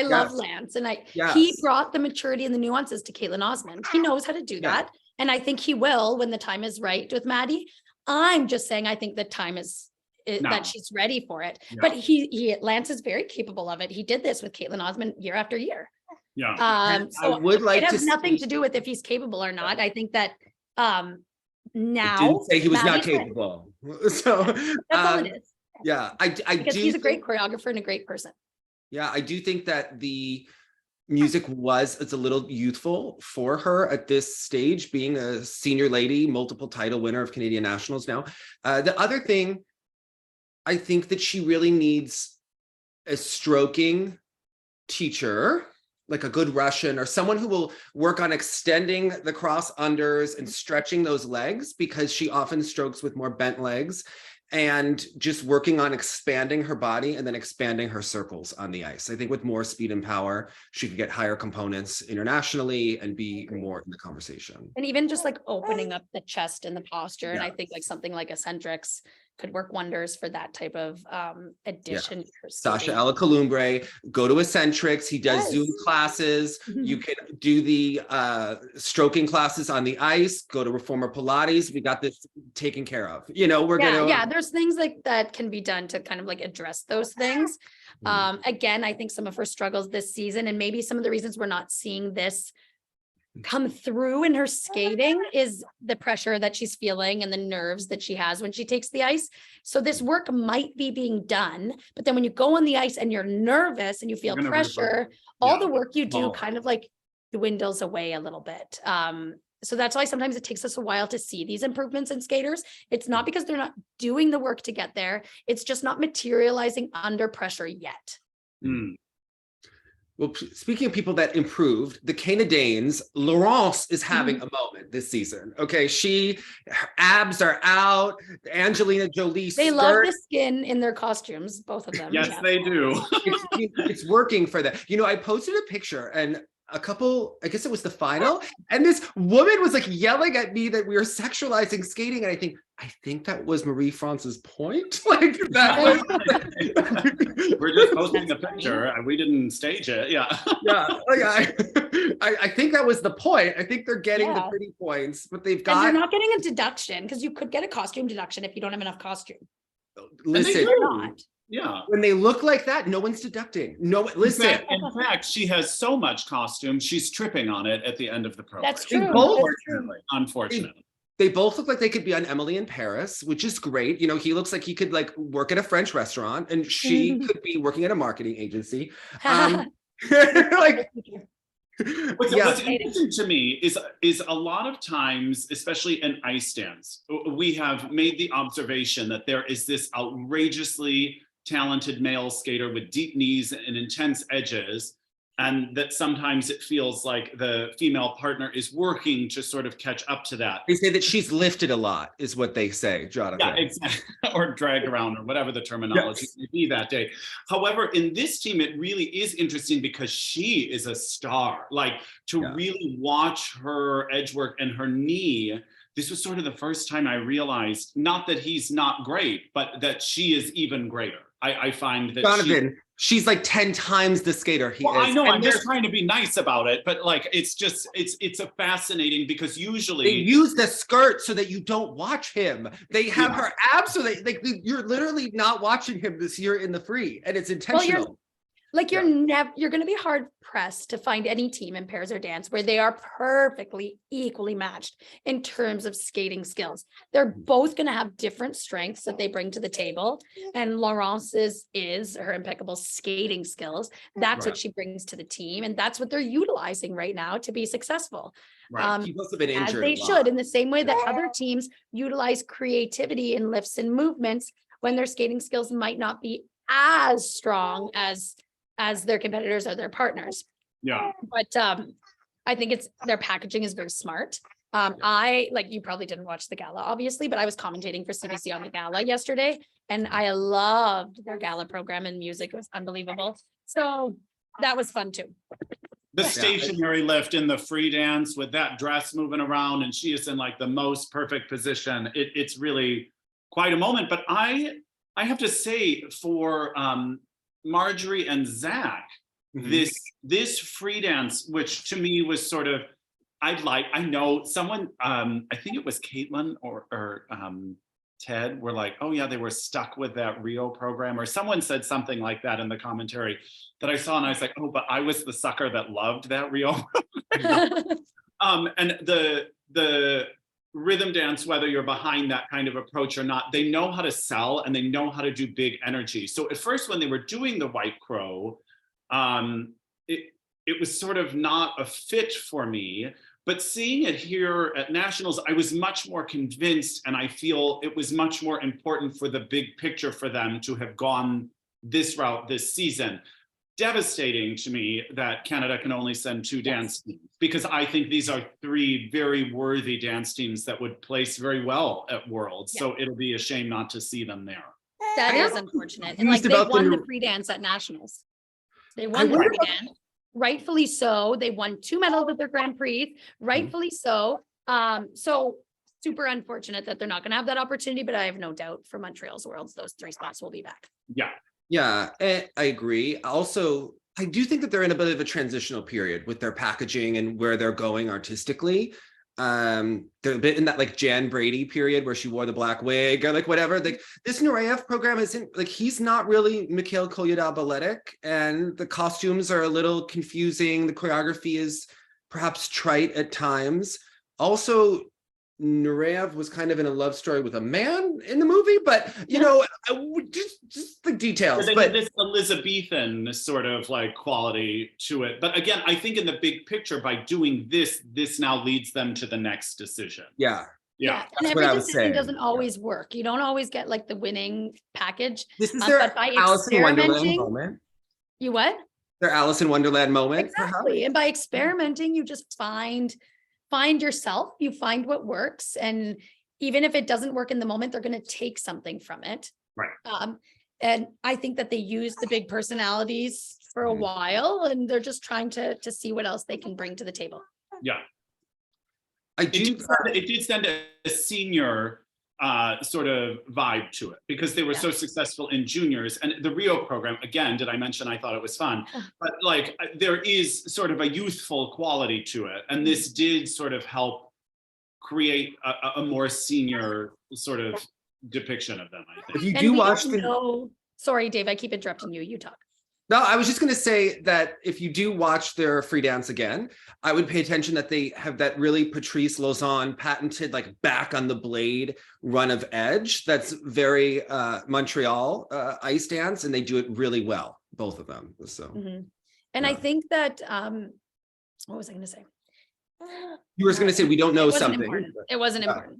[SPEAKER 3] love Lance, and he brought the maturity and the nuances to Caitlin Osmond. He knows how to do that, and I think he will when the time is right with Maddie. I'm just saying I think the time is that she's ready for it. But Lance is very capable of it. He did this with Caitlin Osmond year after year. So
[SPEAKER 1] I would like
[SPEAKER 3] it has nothing to do with if he's capable or not. I think that now
[SPEAKER 1] I didn't say he was not capable. So
[SPEAKER 3] that's all it is.
[SPEAKER 1] Because
[SPEAKER 3] he's a great choreographer and a great person.
[SPEAKER 1] I do think that the music it's a little youthful for her at this stage, being a senior lady, multiple title winner of Canadian Nationals now. The other thing, I think that she really needs a stroking teacher, like a good Russian or someone who will work on extending the cross unders and stretching those legs, because she often strokes with more bent legs, and just working on expanding her body and then expanding her circles on the ice. I think with more speed and power, she could get higher components internationally and be more in the conversation.
[SPEAKER 3] And even just like opening up the chest and the posture. And I think like something like eccentrics could work wonders for that type of addition. To her
[SPEAKER 1] Sasha
[SPEAKER 3] skating.
[SPEAKER 1] Alakalumbre, go to Eccentrics. He does Zoom classes. You can do the stroking classes on the ice. Go to Reformer Pilates. We got this taken care of. You know, we're gonna.
[SPEAKER 3] Yeah, there's things like that can be done to kind of like address those things. Again, I think some of her struggles this season, and maybe some of the reasons we're not seeing this come through in her skating, is the pressure that she's feeling and the nerves that she has when she takes the ice. So this work might be being done, but then when you go on the ice and you're nervous and you feel pressure, all the work you do kind of like dwindles away a little bit. So that's why sometimes it takes us a while to see these improvements in skaters. It's not because they're not doing the work to get there. It's just not materializing under pressure yet.
[SPEAKER 1] Well, speaking of people that improved, the Canadiens, Laurence is having a moment this season. Okay, her abs are out. Angelina Jolie
[SPEAKER 3] They love the skin in their costumes, both of them.
[SPEAKER 2] Yes, they do.
[SPEAKER 1] It's working for them. You know, I posted a picture and a couple, I guess it was the final, and this woman was like yelling at me that we were sexualizing skating, and I think that was Marie-France's point. Like that was.
[SPEAKER 2] We're just posting a picture. We didn't stage it. Yeah.
[SPEAKER 1] I think that was the point. I think they're getting the pretty points, but they've got.
[SPEAKER 3] And they're not getting a deduction, because you could get a costume deduction if you don't have enough costume.
[SPEAKER 1] Listen,
[SPEAKER 3] not.
[SPEAKER 2] Yeah.
[SPEAKER 1] When they look like that, no one's deducting. No, listen.
[SPEAKER 2] In fact, she has so much costume, she's tripping on it at the end of the program.
[SPEAKER 3] That's true.
[SPEAKER 2] Unfortunately.
[SPEAKER 1] They both look like they could be on Emily in Paris, which is great. You know, he looks like he could like work at a French restaurant, and she could be working at a marketing agency.
[SPEAKER 2] What's interesting to me is a lot of times, especially in ice stands, we have made the observation that there is this outrageously talented male skater with deep knees and intense edges, and that sometimes it feels like the female partner is working to sort of catch up to that.
[SPEAKER 1] They say that she's lifted a lot, is what they say, Jonathan.
[SPEAKER 2] Yeah, exactly. Or dragged around, or whatever the terminology may be that day. However, in this team, it really is interesting because she is a star. Like, to really watch her edge work and her knee, this was sort of the first time I realized, not that he's not great, but that she is even greater. I find that
[SPEAKER 1] Jonathan, she's like 10 times the skater he is.
[SPEAKER 2] I know, I'm just trying to be nice about it, but like, it's just, it's a fascinating, because usually
[SPEAKER 1] they use the skirt so that you don't watch him. They have her abs so that like you're literally not watching him this year in the free, and it's intentional.
[SPEAKER 3] You're going to be hard pressed to find any team in pairs or dance where they are perfectly equally matched in terms of skating skills. They're both going to have different strengths that they bring to the table, and Laurence's is her impeccable skating skills. That's what she brings to the team, and that's what they're utilizing right now to be successful.
[SPEAKER 1] He must have been injured.
[SPEAKER 3] As they should, in the same way that other teams utilize creativity in lifts and movements when their skating skills might not be as strong as their competitors or their partners. But I think their packaging is very smart. You probably didn't watch the gala, obviously, but I was commentating for CBC on the gala yesterday, and I loved their gala program, and music was unbelievable. So that was fun too.
[SPEAKER 2] The stationary lift in the free dance with that dress moving around, and she is in like the most perfect position. It's really quite a moment. But I have to say, for Marjorie and Zach, this free dance, which to me was sort of, I know someone, I think it was Caitlin or Ted were like, oh yeah, they were stuck with that Rio program, or someone said something like that in the commentary that I saw, and I was like, oh, but I was the sucker that loved that Rio. And the rhythm dance, whether you're behind that kind of approach or not, they know how to sell, and they know how to do big energy. So at first, when they were doing the White Crow, it was sort of not a fit for me. But seeing it here at Nationals, I was much more convinced, and I feel it was much more important for the big picture for them to have gone this route this season. devastating to me that Canada can only send 2 dance teams, because I think these are 3 very worthy dance teams that would place very well at Worlds. So it'll be a shame not to see them there.
[SPEAKER 3] That is unfortunate. And like they won the free dance at nationals. They won the free dance, rightfully so. They won 2 medals at their Grand Prix, rightfully so. So super unfortunate that they're not going to have that opportunity, but I have no doubt for Montreal's Worlds, those 3 spots will be back.
[SPEAKER 1] Yeah, I agree. Also, I do think that they're in a bit of a transitional period with their packaging and where they're going artistically. They're a bit in that like Jan Brady period where she wore the black wig or like whatever. Like this Nureyev program isn't like, he's not really Mikhail Kolyada-balletic, and the costumes are a little confusing. The choreography is perhaps trite at times. Also, Nureyev was kind of in a love story with a man in the movie, but you know, just the details. But
[SPEAKER 2] this Elizabethan sort of like quality to it. But again, I think in the big picture, by doing this now leads them to the next decision.
[SPEAKER 3] And every decision doesn't always work. You don't always get like the winning package.
[SPEAKER 1] This is their Alice in Wonderland moment.
[SPEAKER 3] You what?
[SPEAKER 1] Their Alice in Wonderland moment.
[SPEAKER 3] Exactly.
[SPEAKER 1] Perhaps.
[SPEAKER 3] And by experimenting, you just find yourself, you find what works. And even if it doesn't work in the moment, they're going to take something from it.
[SPEAKER 2] Right.
[SPEAKER 3] And I think that they use the big personalities for a while, and they're just trying to see what else they can bring to the table.
[SPEAKER 2] Yeah.
[SPEAKER 1] It
[SPEAKER 2] did send a senior sort of vibe to it, because they were so successful in juniors. And the Rio program, again, did I mention I thought it was fun? But like there is sort of a youthful quality to it. And this did sort of help create a more senior sort of depiction of them, I think.
[SPEAKER 1] If you do watch
[SPEAKER 3] sorry, Dave, I keep interrupting you. You talk.
[SPEAKER 1] No, I was just going to say that if you do watch their free dance again, I would pay attention that they have that really Patrice Lauzon patented like back on the blade run of edge. That's very Montreal ice dance, and they do it really well, both of them. So,
[SPEAKER 3] and I think that what was I going to say?
[SPEAKER 1] You were going to say we don't know something.
[SPEAKER 3] It wasn't important.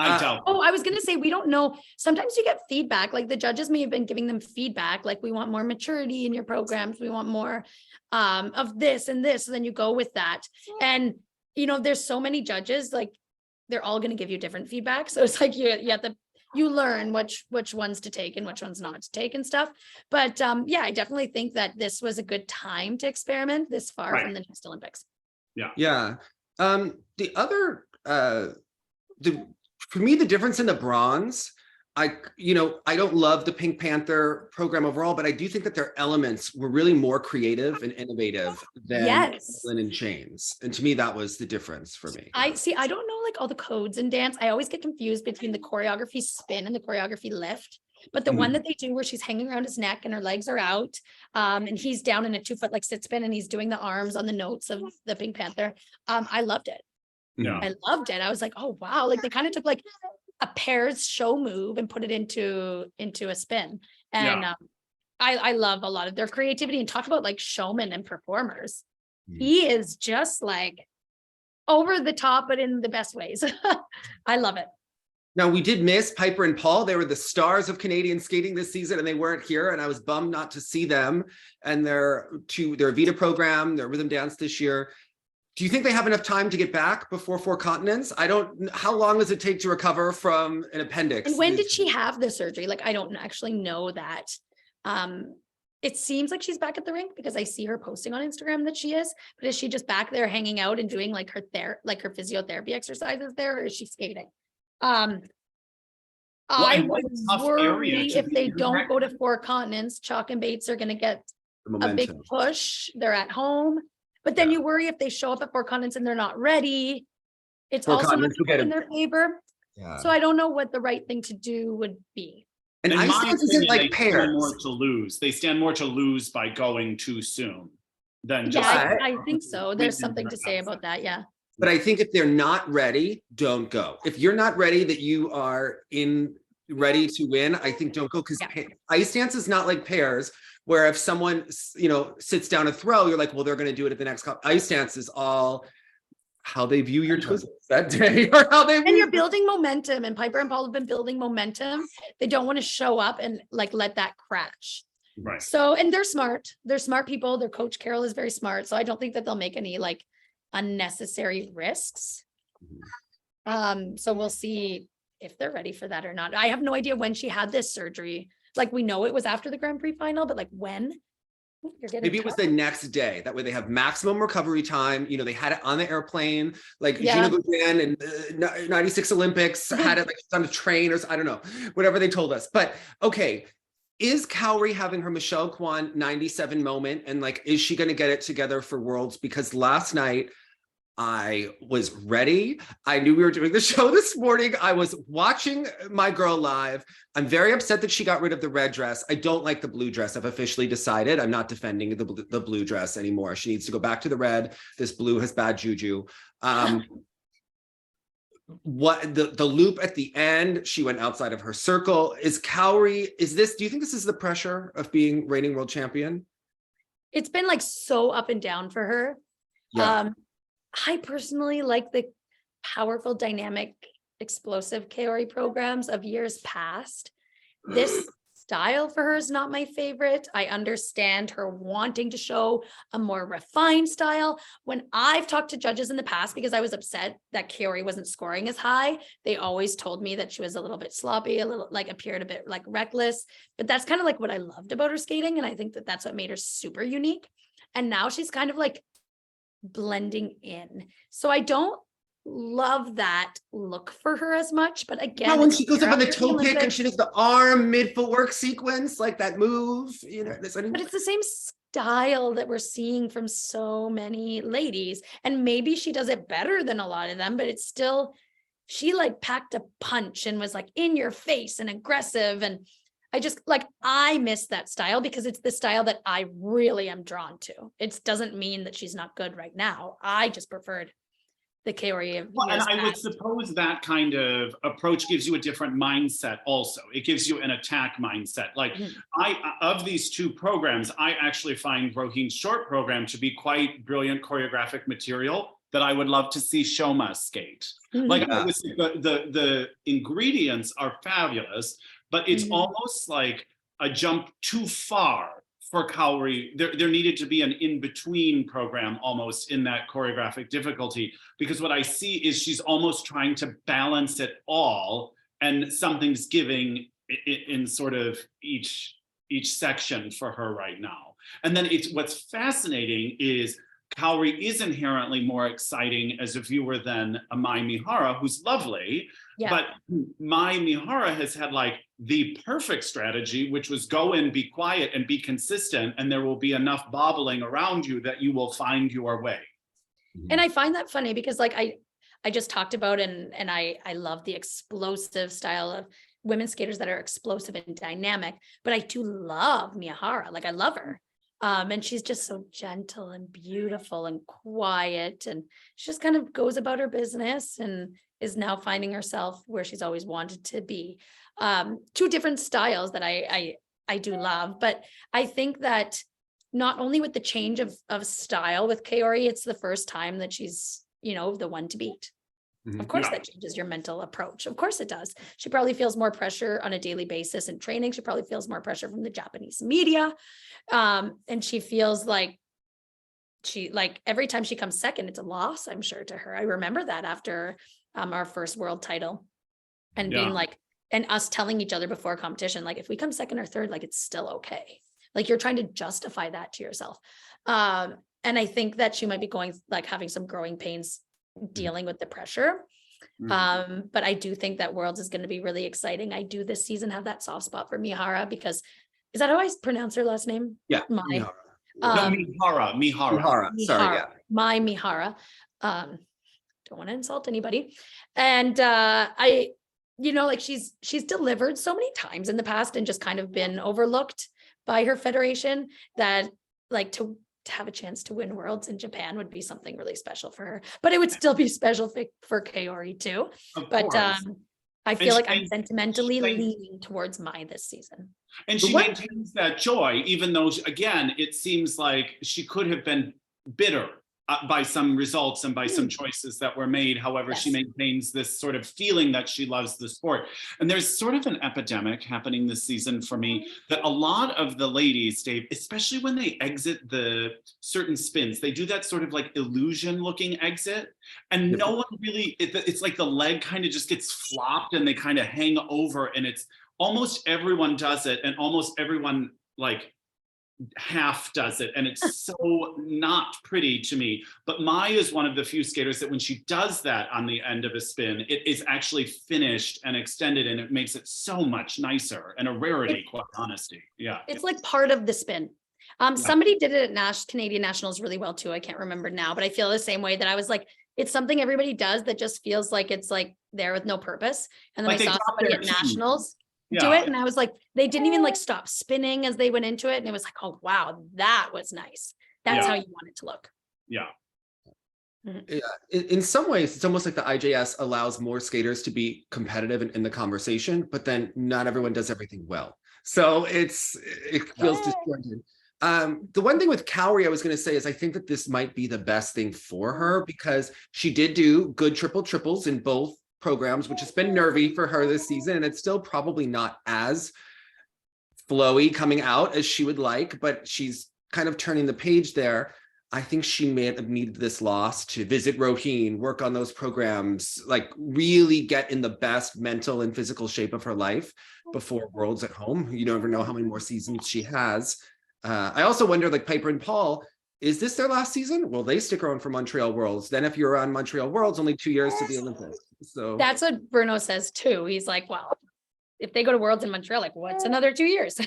[SPEAKER 2] I
[SPEAKER 3] was going to say, we don't know. Sometimes you get feedback, like the judges may have been giving them feedback, like we want more maturity in your programs. We want more of this and this. And then you go with that. And, you know, there's so many judges, like they're all going to give you different feedback. So it's like you learn which ones to take and which ones not to take and stuff. But I definitely think that this was a good time to experiment this far from the next Olympics.
[SPEAKER 1] Yeah. For me, the difference in the bronze, I don't love the Pink Panther program overall, but I do think that their elements were really more creative and innovative than Lynn and Chains. And to me, that was the difference for me.
[SPEAKER 3] I don't know like all the codes in dance. I always get confused between the choreography spin and the choreography lift. But the one that they do where she's hanging around his neck and her legs are out, and he's down in a 2-foot like sit spin and he's doing the arms on the notes of the Pink Panther. I loved it. I loved it. I was like, oh wow, like they kind of took like a pairs show move and put it into a spin. And I love a lot of their creativity, and talk about like showmen and performers. He is just like over the top, but in the best ways. I love it.
[SPEAKER 1] Now, we did miss Piper and Paul. They were the stars of Canadian skating this season, and they weren't here, and I was bummed not to see them and their Vita program, their rhythm dance this year. Do you think they have enough time to get back before 4 continents? How long does it take to recover from an appendix?
[SPEAKER 3] And when did she have the surgery? Like, I don't actually know that. It seems like she's back at the rink because I see her posting on Instagram that she is, but is she just back there hanging out and doing like her physiotherapy exercises there, or is she skating? I would worry if they don't go to 4 continents, Chalk and Bates are going to get a big push. They're at home. But then you worry if they show up at 4 continents and they're not ready. It's also not in their favor. So I don't know what the right thing to do would be.
[SPEAKER 1] And ice dance isn't like pairs.
[SPEAKER 2] They stand more to lose by going too soon than just.
[SPEAKER 3] I think so. There's something to say about that. Yeah.
[SPEAKER 1] But I think if they're not ready, don't go. If you're not ready, that you are ready to win, I think don't go, because ice dance is not like pairs, where if someone sits down a throw, you're like, well, they're going to do it at the next ice dance is all how they view your twizzles that day, or how they
[SPEAKER 3] and you're building momentum, and Piper and Paul have been building momentum. They don't want to show up and like let that crash.
[SPEAKER 2] Right.
[SPEAKER 3] So, and they're smart. They're smart people. Their coach Carol is very smart. So I don't think that they'll make any like unnecessary risks. So we'll see if they're ready for that or not. I have no idea when she had this surgery. Like we know it was after the Grand Prix final, but like when?
[SPEAKER 1] Maybe it was the next day. That way they have maximum recovery time. You know, they had it on the airplane, like Gina Goudin and 96 Olympics had it like on a train or I don't know, whatever they told us. But okay, is Kaori having her Michelle Kwan 97 moment? And like, is she going to get it together for Worlds? Because last night I was ready. I knew we were doing the show this morning. I was watching my girl live. I'm very upset that she got rid of the red dress. I don't like the blue dress. I've officially decided I'm not defending the blue dress anymore. She needs to go back to the red. This blue has bad juju. What the loop at the end, she went outside of her circle. Is Kaori, do you think this is the pressure of being reigning world champion?
[SPEAKER 3] It's been like so up and down for her.
[SPEAKER 1] Yeah.
[SPEAKER 3] I personally like the powerful, dynamic, explosive Kaori programs of years past. This style for her is not my favorite. I understand her wanting to show a more refined style. When I've talked to judges in the past, because I was upset that Kaori wasn't scoring as high, they always told me that she was a little bit sloppy, a little like appeared a bit like reckless. But that's kind of like what I loved about her skating. And I think that that's what made her super unique. And now she's kind of like blending in. So I don't love that look for her as much, but again,
[SPEAKER 1] when she goes up on the toe pick and she does the arm mid footwork sequence, like that move, you know,
[SPEAKER 3] but it's the same style that we're seeing from so many ladies, and maybe she does it better than a lot of them, but it's still, she like packed a punch and was like in your face and aggressive, and I just like, I miss that style because it's the style that I really am drawn to. It doesn't mean that she's not good right now. I just preferred the Kaori of
[SPEAKER 2] Well, and I would
[SPEAKER 3] past.
[SPEAKER 2] suppose that kind of approach gives you a different mindset also. It gives you an attack mindset. Like of these two programs, I actually find Rohin's short program to be quite brilliant choreographic material that I would love to see Shoma skate. Like the ingredients are fabulous, but it's almost like a jump too far for Kaori. There needed to be an in-between program almost in that choreographic difficulty, because what I see is she's almost trying to balance it all, and something's giving in sort of each section for her right now. And then what's fascinating is Kaori is inherently more exciting as a viewer than a Mai Mihara, who's lovely. Yeah. But Mai Mihara has had like the perfect strategy, which was go in, be quiet, and be consistent, and there will be enough bobbling around you that you will find your way.
[SPEAKER 3] And I find that funny because like I just talked about and I love the explosive style of women skaters that are explosive and dynamic, but I do love Mihara. Like I love her. And she's just so gentle and beautiful and quiet, and she just kind of goes about her business and is now finding herself where she's always wanted to be. Two different styles that I do love, but I think that not only with the change of style with Kaori, it's the first time that she's, you know, the one to beat. Of course, that changes your mental approach. Of course it does. She probably feels more pressure on a daily basis in training. She probably feels more pressure from the Japanese media. And she feels like every time she comes second, it's a loss, I'm sure, to her. I remember that after our first world title and being like, and us telling each other before competition, like if we come second or third, like it's still okay. Like you're trying to justify that to yourself. And I think that she might be having some growing pains dealing with the pressure. But I do think that Worlds is going to be really exciting. I do this season have that soft spot for Mihara because, is that how I pronounce her last name?
[SPEAKER 1] Yeah.
[SPEAKER 3] Mihara.
[SPEAKER 2] Mihara.
[SPEAKER 1] Sorry, yeah.
[SPEAKER 3] Mai Mihara. Don't want to insult anybody. And I, you know, like she's delivered so many times in the past and just kind of been overlooked by her federation that like to have a chance to win Worlds in Japan would be something really special for her, but it would still be special for Kaori too. But I feel like I'm sentimentally leaning towards Mai this season.
[SPEAKER 2] And she maintains that joy, even though, again, it seems like she could have been bitter by some results and by some choices that were made. However, she maintains this sort of feeling that she loves the sport. And there's sort of an epidemic happening this season for me that a lot of the ladies, Dave, especially when they exit the certain spins, they do that sort of like illusion looking exit. And no one really, it's like the leg kind of just gets flopped and they kind of hang over, and it's almost everyone does it, and almost everyone like half does it, and it's so not pretty to me. But Mai is one of the few skaters that when she does that on the end of a spin, it is actually finished and extended, and it makes it so much nicer and a rarity, quite honestly. Yeah,
[SPEAKER 3] it's like part of the spin. Somebody did it at Canadian Nationals really well too. I can't remember now, but I feel the same way, that I was like, it's something everybody does that just feels like it's like there with no purpose. And then
[SPEAKER 2] like
[SPEAKER 3] I saw somebody at Nationals do it, and I was like, they didn't even like stop spinning as they went into it, and it was like, oh wow, that was nice. That's how you want it to look.
[SPEAKER 2] Yeah.
[SPEAKER 1] Yeah, in some ways, it's almost like the IJS allows more skaters to be competitive in the conversation, but then not everyone does everything well. So it feels disjointed. The one thing with Kaori I was going to say is I think that this might be the best thing for her, because she did do good triples in both programs, which has been nervy for her this season, and it's still probably not as flowy coming out as she would like, but she's kind of turning the page there. I think she may have needed this loss to visit Roheen, work on those programs, like really get in the best mental and physical shape of her life before Worlds at home. You never know how many more seasons she has. I also wonder, like Piper and Paul, is this their last season? Will they stick around for Montreal Worlds? Then if you're on Montreal Worlds, only 2 years to the Olympics. So
[SPEAKER 3] that's what Bruno says too. He's like, well, if they go to Worlds in Montreal, like what's another 2 years?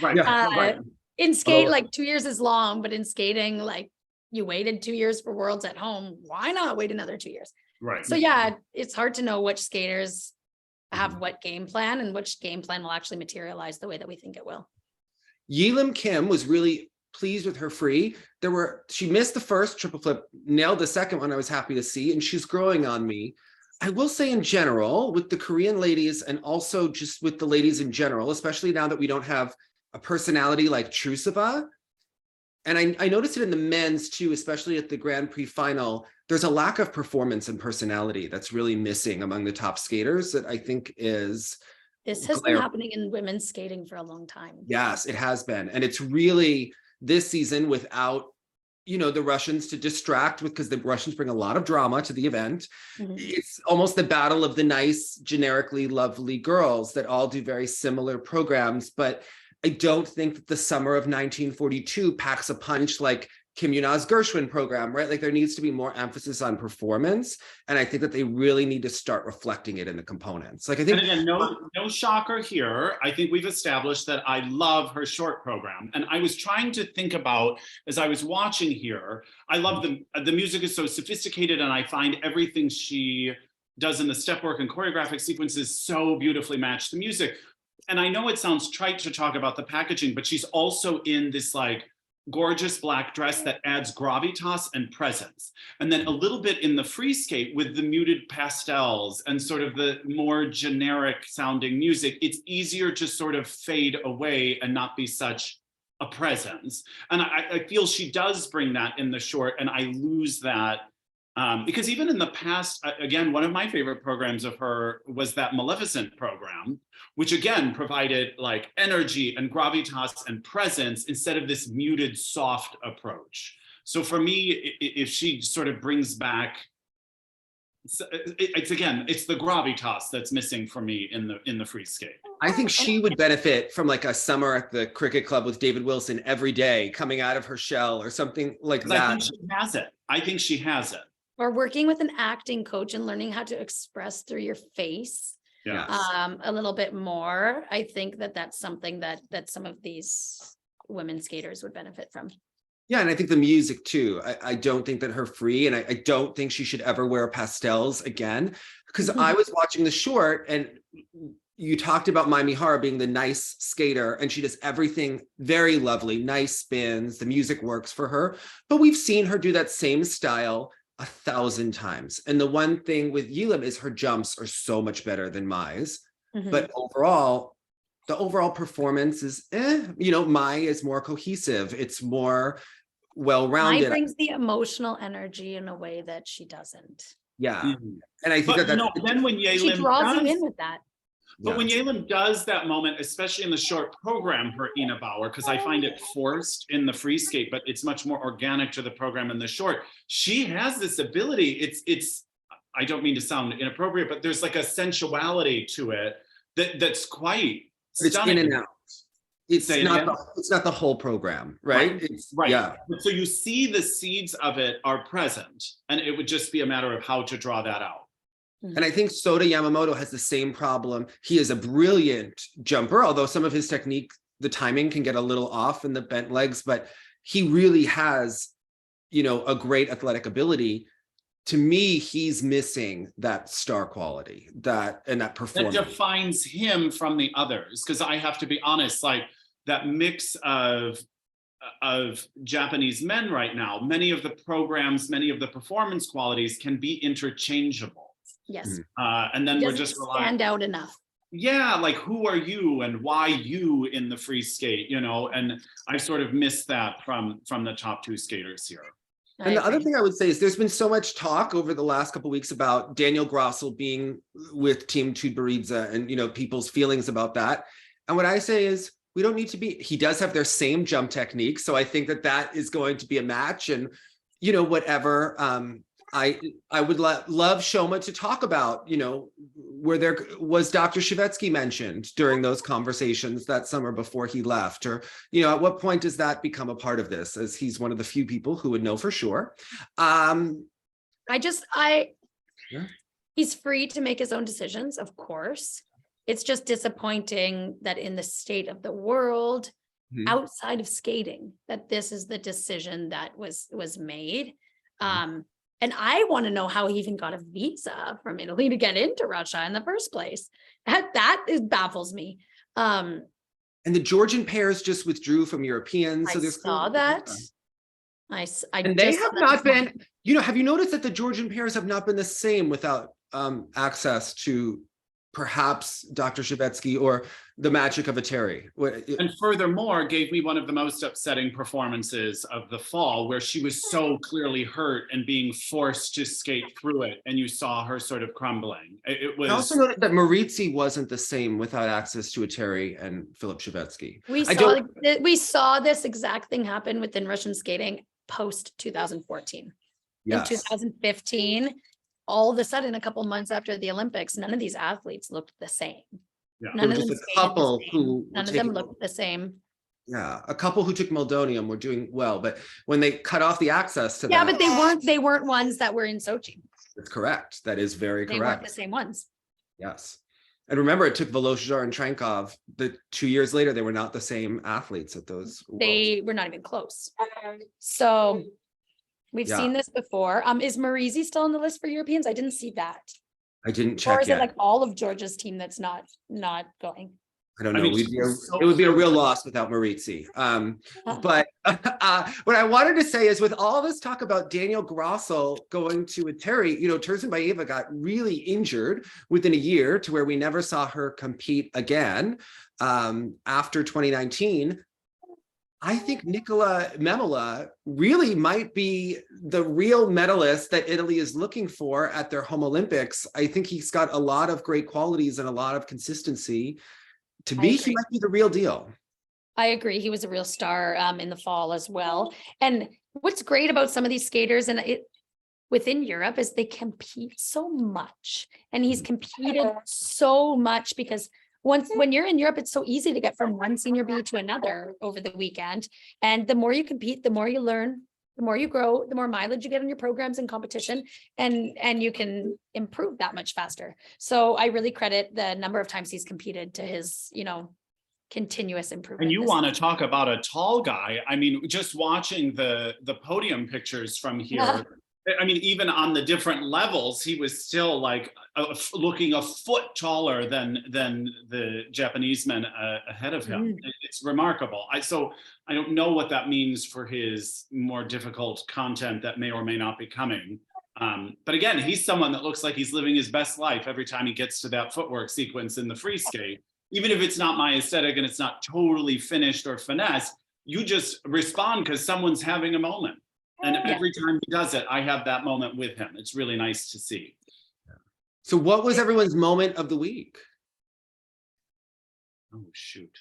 [SPEAKER 2] Right. Right.
[SPEAKER 3] In skate, like 2 years is long, but in skating, like you waited 2 years for Worlds at home. Why not wait another 2 years?
[SPEAKER 2] Right.
[SPEAKER 3] So yeah, it's hard to know which skaters have what game plan and which game plan will actually materialize the way that we think it will.
[SPEAKER 1] Yelim Kim was really pleased with her free. She missed the first triple flip, nailed the second one. I was happy to see, and she's growing on me. I will say in general, with the Korean ladies and also just with the ladies in general, especially now that we don't have a personality like Trusova, and I noticed it in the men's too, especially at the Grand Prix final, there's a lack of performance and personality that's really missing among the top skaters that I think is...
[SPEAKER 3] This has been happening in women's skating for a long time.
[SPEAKER 1] Yes, it has been. And it's really this season without, the Russians to distract with, because the Russians bring a lot of drama to the event. Mm-hmm. It's almost the battle of the nice, generically lovely girls that all do very similar programs. But I don't think that the summer of 1942 packs a punch like Kim Yuna's Gershwin program, right? Like there needs to be more emphasis on performance. And I think that they really need to start reflecting it in the components. Like I think-
[SPEAKER 2] And again, no shocker here. I think we've established that I love her short program. And I was trying to think about, as I was watching here, I love the music is so sophisticated, and I find everything she does in the step work and choreographic sequences so beautifully match the music. And I know it sounds trite to talk about the packaging, but she's also in this like gorgeous black dress that adds gravitas and presence. And then a little bit in the free skate with the muted pastels and sort of the more generic sounding music, it's easier to sort of fade away and not be such a presence. And I feel she does bring that in the short, and I lose that. Because even in the past, again, one of my favorite programs of her was that Maleficent program, which again provided like energy and gravitas and presence instead of this muted, soft approach. So for me, if she sort of brings back, it's the gravitas that's missing for me in the free skate.
[SPEAKER 1] I think she would benefit from like a summer at the cricket club with David Wilson every day, coming out of her shell or something like that.
[SPEAKER 2] I think she has it. I think she has it.
[SPEAKER 3] Or working with an acting coach and learning how to express through your face a little bit more. I think that's something that some of these women skaters would benefit from.
[SPEAKER 1] Yeah, and I think the music too. I don't think that her free, and I don't think she should ever wear pastels again, because I was watching the short and you talked about Mai Mihara being the nice skater, and she does everything very lovely, nice spins, the music works for her, but we've seen her do that same style 1,000 times. And the one thing with Yelim is her jumps are so much better than Mai's, but overall, the overall performance is, Mai is more cohesive. It's more well-rounded.
[SPEAKER 3] brings the emotional energy in a way that she doesn't.
[SPEAKER 1] Yeah.
[SPEAKER 2] Mhm.
[SPEAKER 1] And I think
[SPEAKER 2] But
[SPEAKER 1] that
[SPEAKER 2] no, then when
[SPEAKER 3] She
[SPEAKER 2] Yelim
[SPEAKER 3] draws you
[SPEAKER 2] does,
[SPEAKER 3] in with that.
[SPEAKER 2] but when Yelim does that moment, especially in the short program for Ina Bauer, because I find it forced in the free skate, but it's much more organic to the program in the short. She has this ability. It's I don't mean to sound inappropriate, but there's like a sensuality to it that's quite
[SPEAKER 1] it's
[SPEAKER 2] stunning.
[SPEAKER 1] in and out. It's
[SPEAKER 2] Say it
[SPEAKER 1] not
[SPEAKER 2] again?
[SPEAKER 1] it's not the whole program, right? It's,
[SPEAKER 2] Right.
[SPEAKER 1] Yeah.
[SPEAKER 2] So you see the seeds of it are present, and it would just be a matter of how to draw that out.
[SPEAKER 1] And I think Sota Yamamoto has the same problem. He is a brilliant jumper, although some of his technique, the timing can get a little off in the bent legs, but he really has, a great athletic ability. To me, he's missing that star quality, that performance.
[SPEAKER 2] That defines him from the others, because I have to be honest, like that mix of Japanese men right now, many of the programs, many of the performance qualities can be interchangeable.
[SPEAKER 3] Yes.
[SPEAKER 2] And then we're just
[SPEAKER 3] stand out enough.
[SPEAKER 2] Yeah, like who are you and why you in the free skate, and I sort of missed that from the top two skaters here.
[SPEAKER 1] And the other thing I would say is there's been so much talk over the last couple of weeks about Daniel Grossel being with Team Tudoriza and, people's feelings about that. And what I say is we don't need to be, he does have their same jump technique. So I think that is going to be a match and, whatever. I would love Shoma to talk about, where there was Dr. Shevetsky mentioned during those conversations that summer before he left, or, at what point does that become a part of this, as he's one of the few people who would know for sure.
[SPEAKER 3] He's free to make his own decisions, of course. It's just disappointing that in the state of the world, outside of skating, that this is the decision that was made. And I want to know how he even got a visa from Italy to get into Russia in the first place. That baffles me.
[SPEAKER 1] And the Georgian pairs just withdrew from Europeans. So
[SPEAKER 3] I saw that.
[SPEAKER 1] And they have not been, have you noticed that the Georgian pairs have not been the same without access to perhaps Dr. Shevetsky or the magic of a Terry?
[SPEAKER 2] And furthermore, gave me one of the most upsetting performances of the fall, where she was so clearly hurt and being forced to skate through it, and you saw her sort of crumbling. It was.
[SPEAKER 1] I also noticed that Maritzi wasn't the same without access to a Terry and Philip Shevetsky.
[SPEAKER 3] We saw this exact thing happen within Russian skating post 2014.
[SPEAKER 1] Yes.
[SPEAKER 3] In 2015. All of a sudden, a couple months after the Olympics, none of these athletes looked the same.
[SPEAKER 2] Yeah.
[SPEAKER 3] None of them
[SPEAKER 1] None
[SPEAKER 3] of them looked the same.
[SPEAKER 1] Yeah, a couple who took Meldonium were doing well, but when they cut off the access to
[SPEAKER 3] that,
[SPEAKER 1] but
[SPEAKER 3] they weren't ones that were in Sochi.
[SPEAKER 1] That's correct. That is very correct.
[SPEAKER 3] They weren't the same ones.
[SPEAKER 1] Yes. And remember, it took Volozhar and Trenkov. The 2 years later, they were not the same athletes at those.
[SPEAKER 3] They were not even close. So we've seen this before. Is Marizzi still on the list for Europeans? I didn't see that.
[SPEAKER 1] I didn't check.
[SPEAKER 3] Or is it like all of Georgia's team that's not going?
[SPEAKER 1] I don't know. It would be a real loss without Maritzi. But what I wanted to say is, with all this talk about Daniel Grossel going to a Terry, Tursunbayeva got really injured within a year to where we never saw her compete again after 2019. I think Memola really might be the real medalist that Italy is looking for at their home Olympics. I think he's got a lot of great qualities and a lot of consistency. To me, he might be the real deal.
[SPEAKER 3] I agree. He was a real star in the fall as well. And what's great about some of these skaters within Europe is they compete so much. And he's competed so much because when you're in Europe, it's so easy to get from one senior B to another over the weekend. And the more you compete, the more you learn, the more you grow, the more mileage you get on your programs and competition, and you can improve that much faster. So I really credit the number of times he's competed to his, continuous improvement.
[SPEAKER 2] And you want to talk about a tall guy. I mean, just watching the podium pictures from here, I mean, even on the different levels, he was still like looking a foot taller than the Japanese men ahead of him. It's remarkable. So I don't know what that means for his more difficult content that may or may not be coming. But again, he's someone that looks like he's living his best life every time he gets to that footwork sequence in the free skate. Even if it's not my aesthetic and it's not totally finished or finesse, you just respond because someone's having a moment. And every time he does it, I have that moment with him. It's really nice to see.
[SPEAKER 1] So what was everyone's moment of the week?
[SPEAKER 2] Oh, shoot.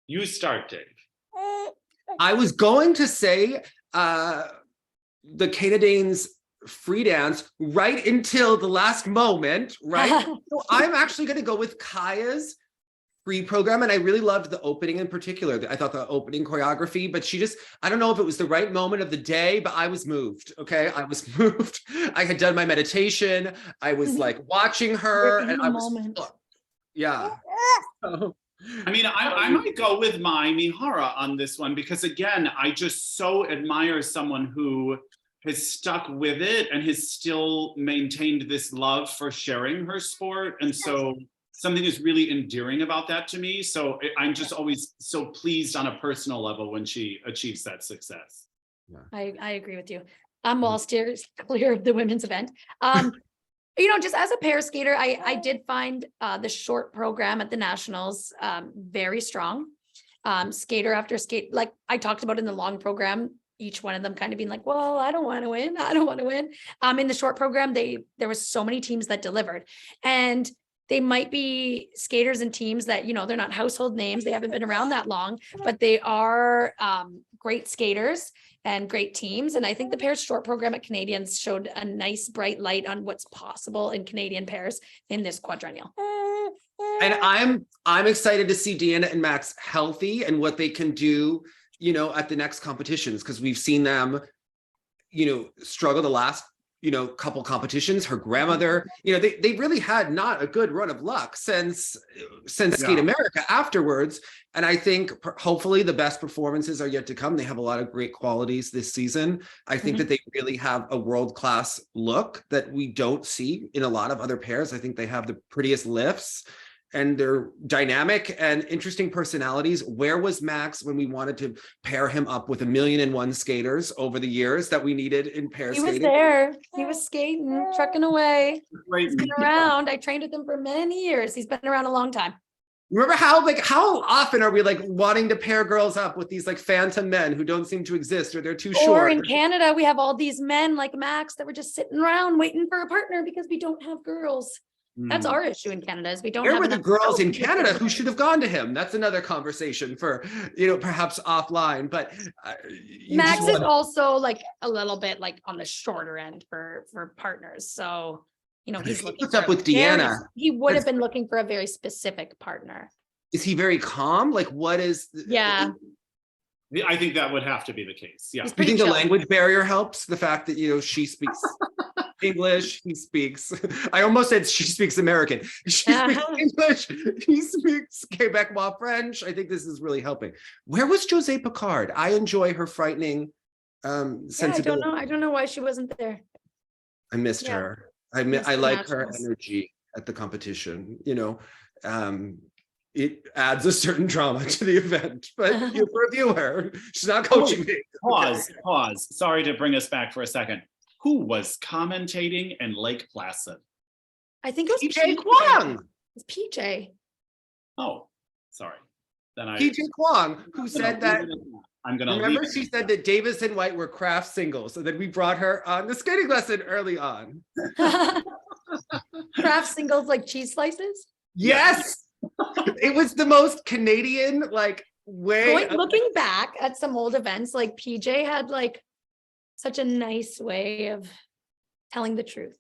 [SPEAKER 2] You start, Dave.
[SPEAKER 1] I was going to say the Canadians free dance right until the last moment, right? So I'm actually going to go with Kaiya's free program, and I really loved the opening in particular. I thought the opening choreography, but she just, I don't know if it was the right moment of the day, but I was moved, okay? I was moved. I had done my meditation. I was like watching her, and I was, yeah.
[SPEAKER 2] I mean, I might go with Mai Mihara on this one because, again, I just so admire someone who has stuck with it and has still maintained this love for sharing her sport. And so something is really endearing about that to me. So I'm just always so pleased on a personal level when she achieves that success.
[SPEAKER 3] Yeah. I agree with you. I'm all steers clear of the women's event. You know, just as a pair skater, I did find the short program at the Nationals very strong. Skater after skate, like I talked about in the long program, each one of them kind of being like, well, I don't want to win. I don't want to win. In the short program, there was so many teams that delivered, and they might be skaters and teams that, you know, they're not household names. They haven't been around that long, but they are great skaters and great teams. And I think the pairs short program at Canadians showed a nice bright light on what's possible in Canadian pairs in this quadrennial.
[SPEAKER 1] And I'm excited to see Deanna and Max healthy and what they can do, you know, at the next competitions, because we've seen them, you know, struggle the last, you know, couple competitions. Her grandmother, you know, they really had not a good run of luck since Skate America afterwards. And I think hopefully the best performances are yet to come. They have a lot of great qualities this season. I think that they really have a world-class look that we don't see in a lot of other pairs. I think they have the prettiest lifts, and they're dynamic and interesting personalities. Where was Max when we wanted to pair him up with 1,000,001 skaters over the years that we needed in pair skating?
[SPEAKER 3] He was there. He was skating, trucking away. He's been around. I trained with him for many years. He's been around a long time.
[SPEAKER 1] Remember how often are we like wanting to pair girls up with these like phantom men who don't seem to exist, or they're too short?
[SPEAKER 3] Or in Canada, we have all these men like Max that were just sitting around waiting for a partner because we don't have girls. That's our issue in Canada, is we don't have.
[SPEAKER 1] Where were the girls in Canada who should have gone to him? That's another conversation for, you know, perhaps offline. But
[SPEAKER 3] Max is also like a little bit like on the shorter end for partners. So, you know, he's looking.
[SPEAKER 1] What's up with Deanna?
[SPEAKER 3] He would have been looking for a very specific partner.
[SPEAKER 1] Is he very calm? Like, what is?
[SPEAKER 3] Yeah.
[SPEAKER 2] I think that would have to be the case. Yeah.
[SPEAKER 1] Do you think the language barrier helps? The fact that, you know, she speaks English, he speaks. I almost said she speaks American. She speaks English, he speaks Quebecois French. I think this is really helping. Where was José Picard? I enjoy her frightening sensibility.
[SPEAKER 3] I don't know why she wasn't there.
[SPEAKER 1] I missed her. I like her energy at the competition. You know, it adds a certain drama to the event, but you know, for a viewer, she's not coaching me.
[SPEAKER 2] Pause. Sorry to bring us back for a second. Who was commentating in Lake Placid?
[SPEAKER 3] I think it was
[SPEAKER 1] PJ Kwong.
[SPEAKER 3] It's PJ.
[SPEAKER 2] Oh, sorry. Then
[SPEAKER 1] PJ Kwong, who said that.
[SPEAKER 2] I'm gonna
[SPEAKER 1] remember. She said that Davis and White were craft singles, so that we brought her on the skating lesson early on.
[SPEAKER 3] Craft singles like cheese slices.
[SPEAKER 1] Yes. It was the most Canadian like way.
[SPEAKER 3] Looking back at some old events, like PJ had like such a nice way of telling the truth.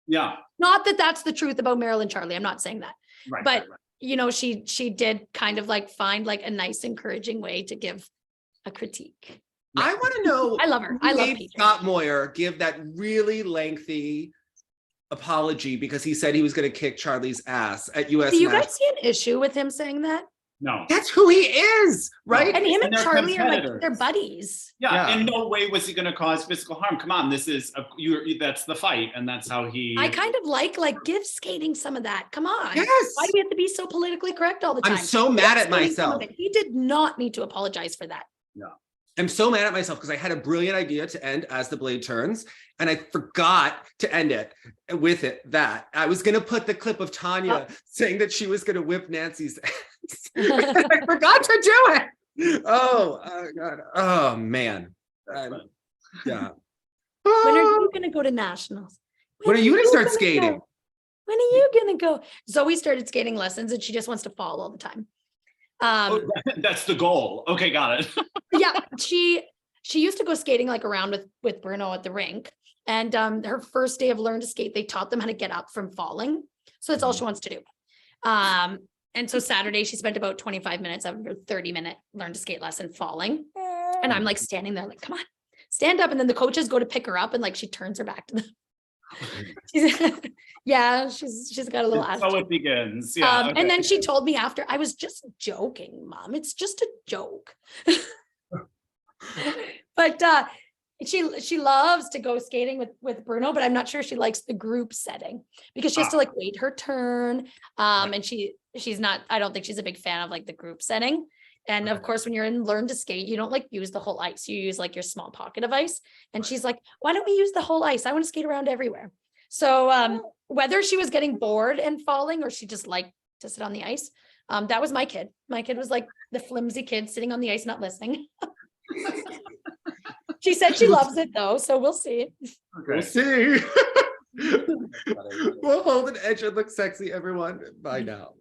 [SPEAKER 2] Yeah.
[SPEAKER 3] Not that that's the truth about Meryl and Charlie. I'm not saying that.
[SPEAKER 2] Right,
[SPEAKER 3] but you know, she did kind of like find like a nice, encouraging way to give a critique.
[SPEAKER 1] I want to know.
[SPEAKER 3] I love her. I love PJ.
[SPEAKER 1] Scott Moyer give that really lengthy apology because he said he was going to kick Charlie's ass at US.
[SPEAKER 3] Do you guys see an issue with him saying that?
[SPEAKER 2] No.
[SPEAKER 1] That's who he is, right?
[SPEAKER 3] And him and Charlie are like, they're buddies.
[SPEAKER 2] Yeah, in no way was he going to cause physical harm. Come on, this is that's the fight, and that's how he.
[SPEAKER 3] I kind of like give skating some of that. Come on.
[SPEAKER 1] Yes.
[SPEAKER 3] Why do we have to be so politically correct all the time?
[SPEAKER 1] I'm so mad at myself.
[SPEAKER 3] He did not need to apologize for that.
[SPEAKER 2] Yeah.
[SPEAKER 1] I'm so mad at myself because I had a brilliant idea to end as the blade turns, and I forgot to end it with that. I was going to put the clip of Tanya saying that she was going to whip Nancy's ass. I forgot to do it. God. Oh man. Yeah.
[SPEAKER 3] When are you gonna go to nationals?
[SPEAKER 1] When are you gonna start
[SPEAKER 3] gonna
[SPEAKER 1] skating?
[SPEAKER 3] go? When are you gonna go? Zoe started skating lessons and she just wants to fall all the time.
[SPEAKER 2] That's the goal. Okay, got it.
[SPEAKER 3] Yeah, she used to go skating like around with Bruno at the rink. And her first day of learn to skate, they taught them how to get up from falling. So that's all she wants to do. And so Saturday she spent about 25 minutes of her 30-minute learn to skate lesson falling. And I'm like standing there like, come on, stand up. And then the coaches go to pick her up and like she turns her back to them. She's got a little attitude.
[SPEAKER 2] So it begins. Yeah.
[SPEAKER 3] And then she told me after, I was just joking, Mom. It's just a joke. But she loves to go skating with Bruno, but I'm not sure she likes the group setting because she has to like wait her turn. And she's not, I don't think she's a big fan of like the group setting. And of course, when you're in learn to skate, you don't like use the whole ice. You use like your small pocket of ice. And she's like, why don't we use the whole ice? I want to skate around everywhere. So whether she was getting bored and falling or she just liked to sit on the ice, that was my kid. My kid was like the flimsy kid sitting on the ice, not listening. She said she loves it though, so we'll see.
[SPEAKER 2] Okay.
[SPEAKER 1] We'll see. We'll hold an edge and look sexy, everyone. Bye now.